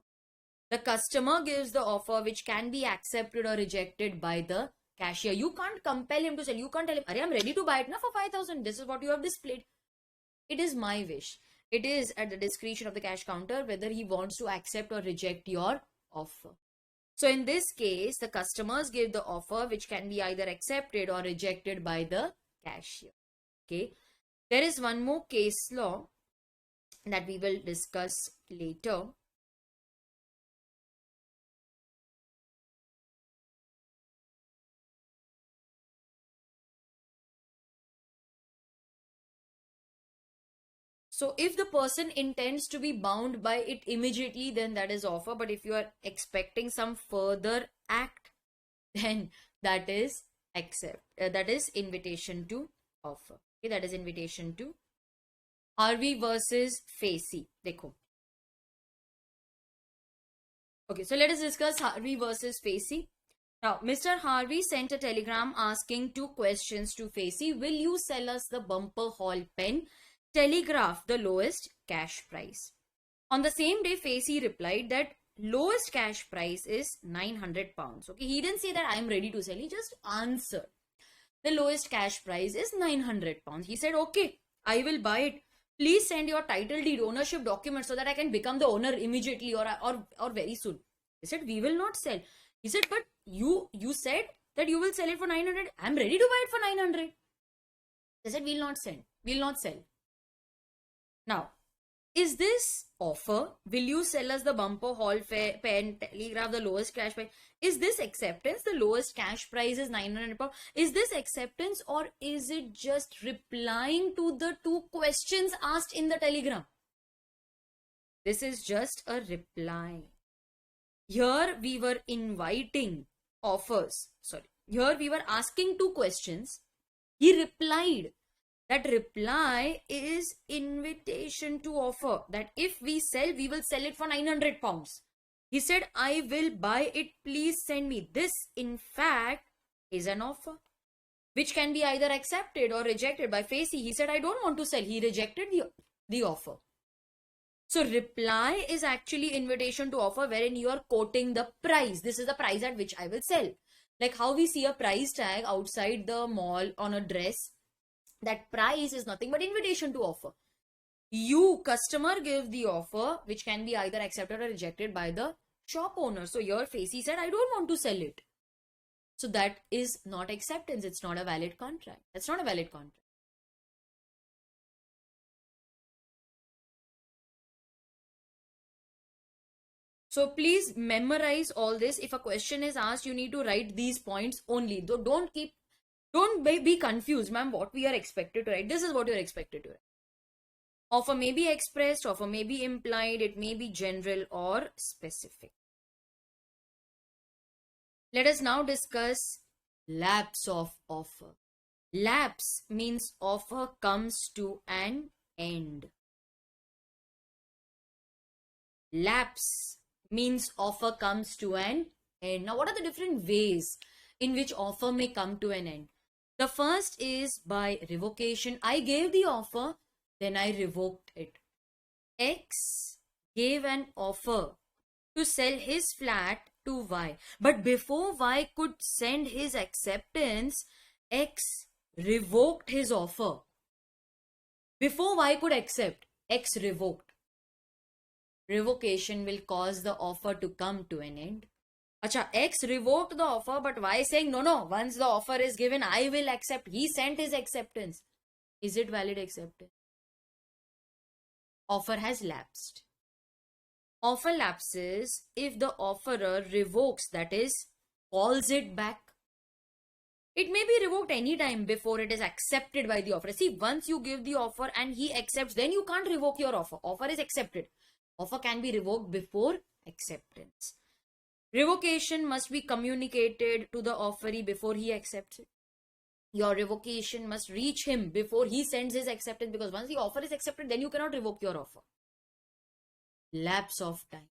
The customer gives the offer which can be accepted or rejected by the cashier. You can't compel him to sell. You can't tell him, Arey, I'm ready to buy it now for 5,000. This is what you have displayed. It is my wish. It is at the discretion of the cash counter whether he wants to accept or reject your offer. So in this case, the customers give the offer which can be either accepted or rejected by the cashier. Okay. There is one more case law that we will discuss later. So if the person intends to be bound by it immediately, then that is offer. But if you are expecting some further act, then that is that is invitation to offer. Okay, that is invitation to. Harvey versus Facey. Dekho. Okay, so let us discuss Harvey versus Facey. Now, Mr. Harvey sent a telegram asking 2 questions to Facey. Will you sell us the bumper haul pen? Telegraph the lowest cash price. On the same day, Facey replied that lowest cash price is 900 pounds. Okay, he didn't say that I am ready to sell. He just answered. The lowest cash price is 900 pounds. He said, okay, I will buy it. Please send your title deed ownership document so that I can become the owner immediately or very soon. He said, we will not sell. He said, but you said that you will sell it for 900. I am ready to buy it for 900. They said, we'll not sell. We'll not sell. Now, Is this offer? Will you sell us the bumper, hall, pen, telegraph, the lowest cash price? Is this acceptance? The lowest cash price is 900 pounds. Is this acceptance, or is it just replying to the two questions asked in the telegram? This is just a reply. Here we were inviting offers. Sorry. Here we were asking two questions. He replied. That reply is invitation to offer. That if we sell, we will sell it for 900 pounds. He said, I will buy it. Please send me. This, in fact, is an offer, which can be either accepted or rejected by Facey. He said, I don't want to sell. He rejected the offer. So reply is actually invitation to offer, wherein you are quoting the price. This is the price at which I will sell. Like how we see a price tag outside the mall on a dress. That price is nothing but invitation to offer. You, customer, give the offer, which can be either accepted or rejected by the shop owner. So your Facey said, I don't want to sell it. So that is not acceptance. It's not a valid contract. That's not a valid contract. So please memorize all this. If a question is asked, you need to write these points only. Don't be confused, ma'am, what we are expected to write. This is what you are expected to write. Offer may be expressed, offer may be implied, it may be general or specific. Let us now discuss lapse of offer. Lapse means offer comes to an end. Lapse means offer comes to an end. Now, what are the different ways in which offer may come to an end? The first is by revocation. I gave the offer, then I revoked it. X gave an offer to sell his flat to Y. But before Y could send his acceptance, X revoked his offer. Before Y could accept, X revoked. Revocation will cause the offer to come to an end. Acha, X revoked the offer, but Y saying, no, once the offer is given, I will accept. He sent his acceptance. Is it valid acceptance? Offer has lapsed. Offer lapses if the offerer revokes, that is, calls it back. It may be revoked any time before it is accepted by the offerer. See, once you give the offer and he accepts, then you can't revoke your offer. Offer is accepted. Offer can be revoked before acceptance. Revocation must be communicated to the offeree before he accepts it. Your revocation must reach him before he sends his acceptance, because once the offer is accepted, then you cannot revoke your offer. Lapse of time.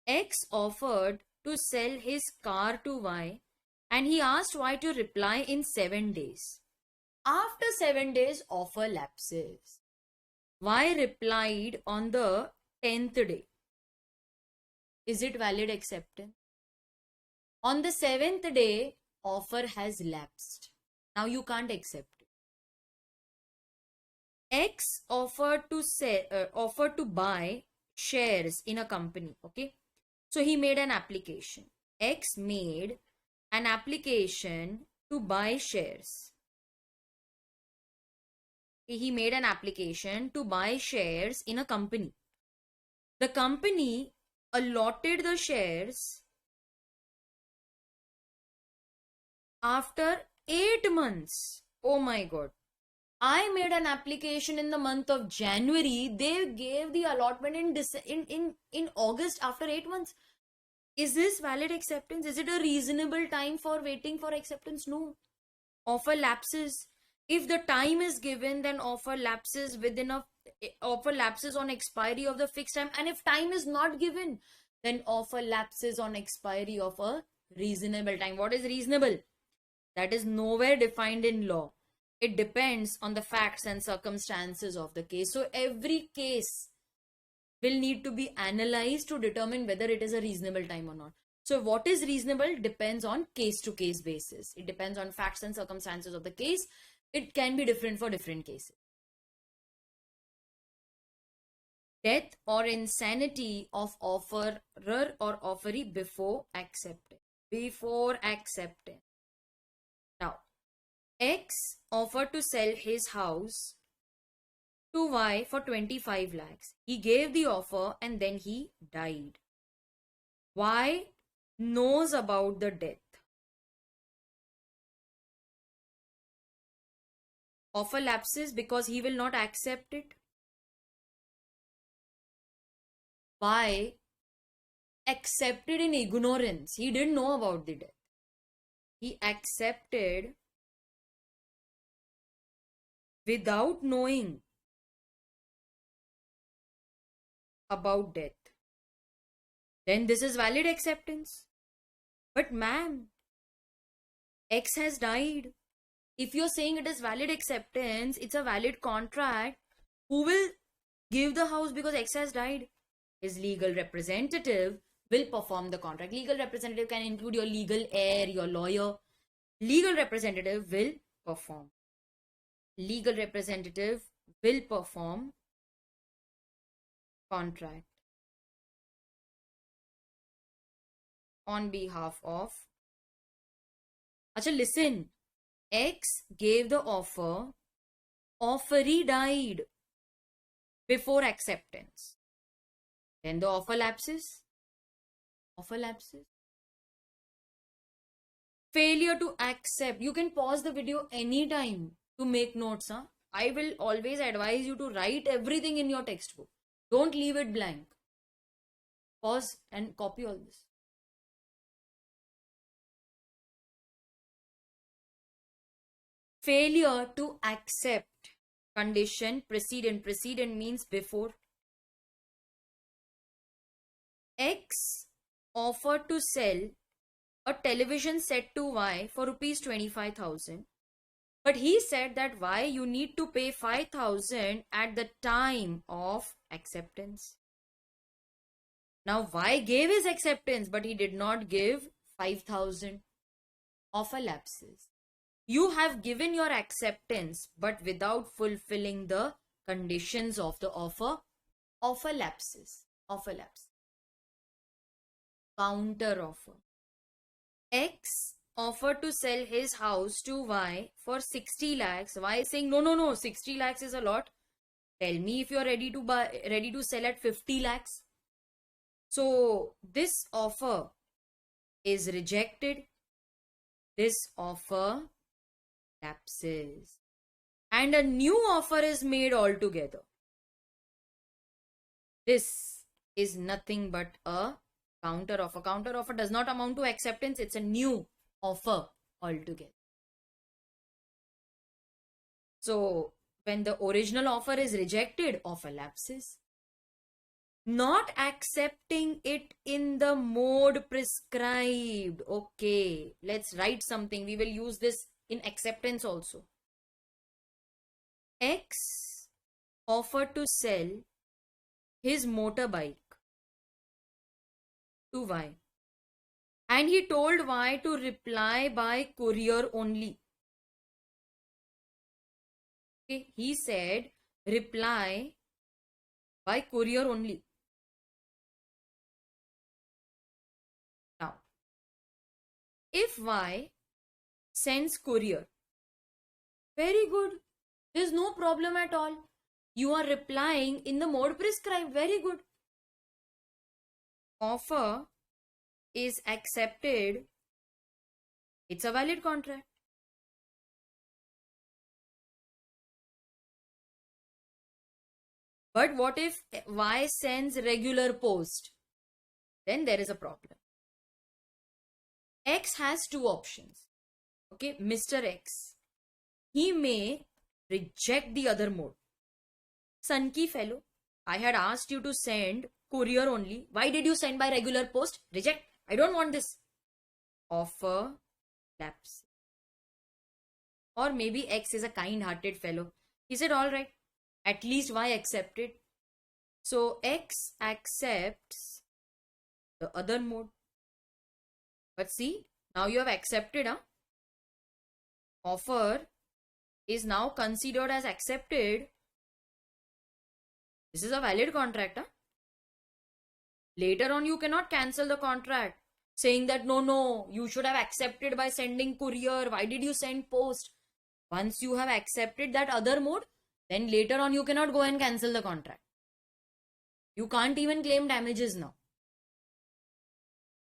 X offered to sell his car to Y and he asked Y to reply in 7 days. After 7 days, offer lapses. Y replied on the 10th day. Is it valid acceptance? On the 7th day, offer has lapsed. Now you can't accept it. X offered to buy shares in a company. Okay, so he made an application. X made an application to buy shares. He made an application to buy shares in a company. The company allotted the shares after 8 months. Oh my God. I made an application in the month of January. They gave the allotment in August after 8 months. Is this valid acceptance? Is it a reasonable time for waiting for acceptance? No. Offer lapses. If the time is given, then offer lapses on expiry of the fixed time. And if time is not given, then offer lapses on expiry of a reasonable time. What is reasonable? That is nowhere defined in law. It depends on the facts and circumstances of the case. So every case will need to be analyzed to determine whether it is a reasonable time or not. So what is reasonable depends on case to case basis. It depends on facts and circumstances of the case. It can be different for different cases. Death or insanity of offerer or offeree before accepting. Now, X offered to sell his house to Y for 25 lakhs. He gave the offer and then he died. Y knows about the death. Offer lapses because he will not accept it. Y accepted in ignorance. He didn't know about the death. He accepted without knowing about death. Then this is valid acceptance. But ma'am, X has died. If you're saying it is valid acceptance, it's a valid contract, who will give the house because X has died? His legal representative will perform the contract. Legal representative can include your legal heir, your lawyer. Legal representative will perform. Legal representative will perform contract on behalf of. Acha, listen. X gave the offer. Offeree died before acceptance. Then the offer lapses. Offer lapses. Failure to accept. You can pause the video anytime to make notes. Huh? I will always advise you to write everything in your textbook. Don't leave it blank. Pause and copy all this. Failure to accept. Condition precedent. Precedent means before. X offered to sell a television set to Y for rupees 25,000. But he said that Y, you need to pay 5,000 at the time of acceptance. Now Y gave his acceptance, but he did not give 5,000. Offer lapses. You have given your acceptance, but without fulfilling the conditions of the offer. Offer lapses. Offer lapse. Counter offer. X offered to sell his house to Y for 60 lakhs. Y is saying, no, 60 lakhs is a lot. Tell me if you're ready to sell at 50 lakhs. So this offer is rejected. This offer lapses. And a new offer is made altogether. This is nothing but a counter offer. Counter offer does not amount to acceptance. It's a new offer altogether. So when the original offer is rejected, offer lapses. Not accepting it in the mode prescribed. Okay, let's write something. We will use this in acceptance also. X offered to sell his motorbike to Y. And he told Y to reply by courier only. Okay, he said reply by courier only. Now, if Y sends courier, very good. There's no problem at all. You are replying in the mode prescribed. Very good. Offer is accepted. It's a valid contract. But what if Y sends regular post? Then there is a problem. X has two options. Okay, Mr. X. He may reject the other mode. Sunky fellow, I had asked you to send courier only. Why did you send by regular post? Reject. I don't want this. Offer lapse. Or maybe X is a kind-hearted fellow. He said, all right, at least Y accepted. So X accepts the other mode. But see, now you have accepted. Offer is now considered as accepted. This is a valid contract. Later on, you cannot cancel the contract saying that no, you should have accepted by sending courier. Why did you send post? Once you have accepted that other mode, then later on you cannot go and cancel the contract. You can't even claim damages now.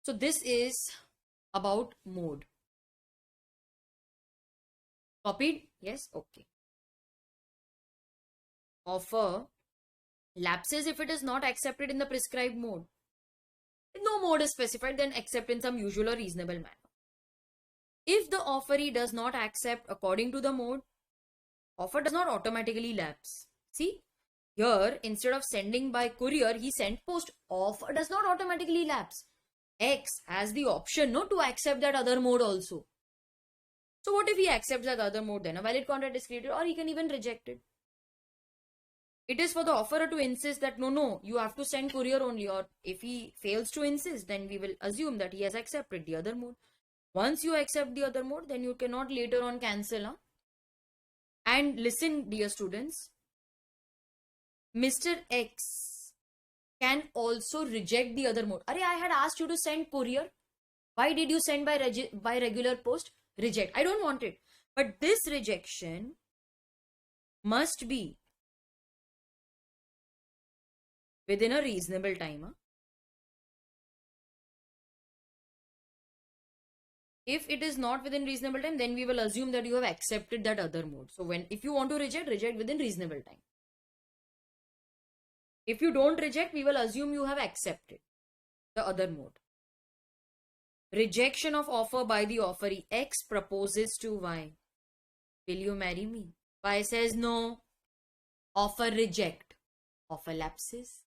So this is about mode. Copied? Yes? Okay. Offer lapses if it is not accepted in the prescribed mode. If no mode is specified, then accept in some usual or reasonable manner. If the offeree does not accept according to the mode, offer does not automatically lapse. See, here instead of sending by courier, he sent post. Offer does not automatically lapse. X has the option not to accept that other mode also. So what if he accepts that other mode? Then a valid contract is created, or he can even reject it. It is for the offerer to insist that no, you have to send courier only, or if he fails to insist, then we will assume that he has accepted the other mode. Once you accept the other mode, then you cannot later on cancel. Huh? And listen, dear students, Mr. X can also reject the other mode. Arey, I had asked you to send courier. Why did you send by regular post? Reject. I don't want it. But this rejection must be within a reasonable time. Huh? If it is not within reasonable time, then we will assume that you have accepted that other mode. So if you want to reject within reasonable time. If you don't reject, we will assume you have accepted the other mode. Rejection of offer by the offeree. X proposes to Y. Will you marry me? Y says no. Offer reject. Offer lapses.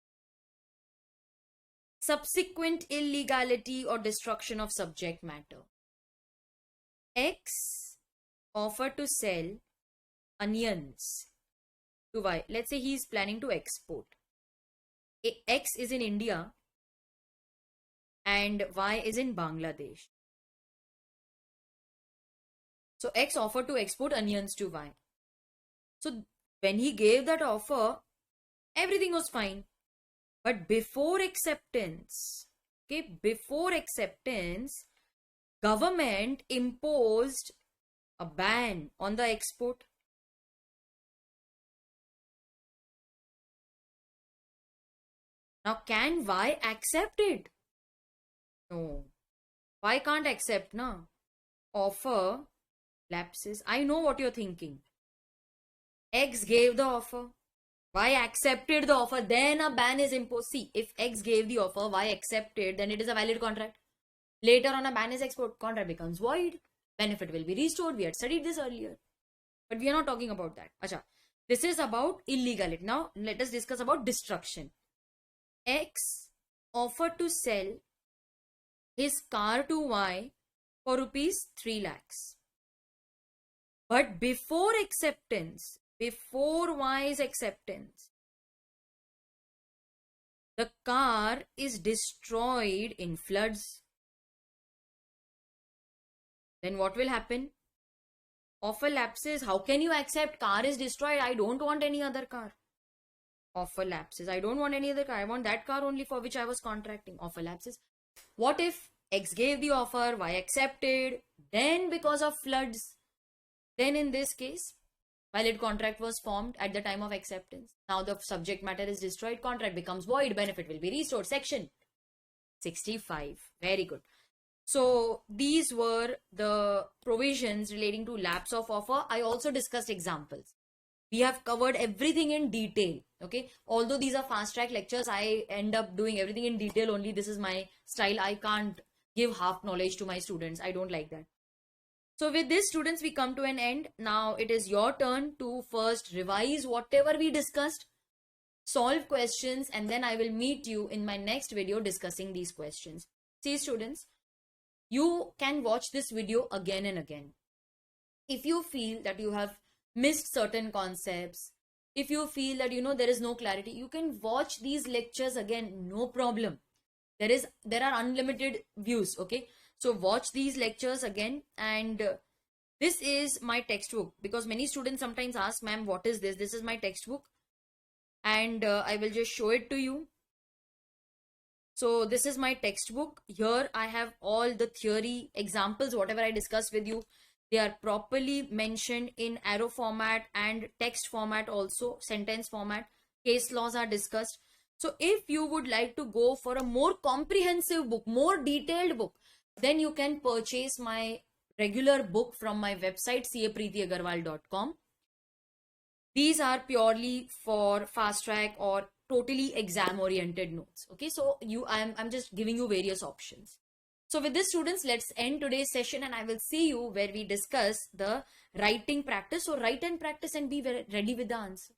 Subsequent illegality or destruction of subject matter. X offered to sell onions to Y. Let's say he is planning to export. X is in India and Y is in Bangladesh. So X offered to export onions to Y. So when he gave that offer, everything was fine. But before acceptance, government imposed a ban on the export. Now, can Y accept it? No. Y can't accept, na? Offer lapses. I know what you're thinking. X gave the offer. Y accepted the offer. Then a ban is imposed. See, if X gave the offer, Y accepted, then it is a valid contract. Later on, a ban is export. Contract becomes void. Benefit will be restored. We had studied this earlier. But we are not talking about that. Acha. This is about illegality. Now, let us discuss about destruction. X offered to sell his car to Y for rupees 3 lakhs. But before acceptance, before Y's acceptance, the car is destroyed in floods. Then what will happen? Offer lapses. How can you accept? Car is destroyed. I don't want any other car. Offer lapses. I don't want any other car. I want that car only for which I was contracting. Offer lapses. What if X gave the offer, Y accepted, then because of floods, then in this case, valid contract was formed at the time of acceptance. Now the subject matter is destroyed. Contract becomes void. Benefit will be restored. Section 65. Very good. So these were the provisions relating to lapse of offer. I also discussed examples. We have covered everything in detail. Okay. Although these are fast track lectures, I end up doing everything in detail only. This is my style. I can't give half knowledge to my students. I don't like that. So with this, students, we come to an end. Now it is your turn to first revise whatever we discussed, solve questions, and then I will meet you in my next video discussing these questions. See, students, you can watch this video again and again. If you feel that you have missed certain concepts, if you feel that there is no clarity, you can watch these lectures again, no problem. There are unlimited views. Okay, so watch these lectures again. And this is my textbook, because many students sometimes ask, ma'am, what is this? This is my textbook, and I will just show it to you. So this is my textbook. Here I have all the theory examples, whatever I discussed with you. They are properly mentioned in arrow format and text format, also sentence format. Case laws are discussed. So if you would like to go for a more comprehensive book, more detailed book, then you can purchase my regular book from my website capreetyagarwal.com. These are purely for fast track or totally exam oriented notes. Okay, so I'm just giving you various options. So with this, students, let's end today's session, and I will see you where we discuss the writing practice. So write and practice and be ready with the answer.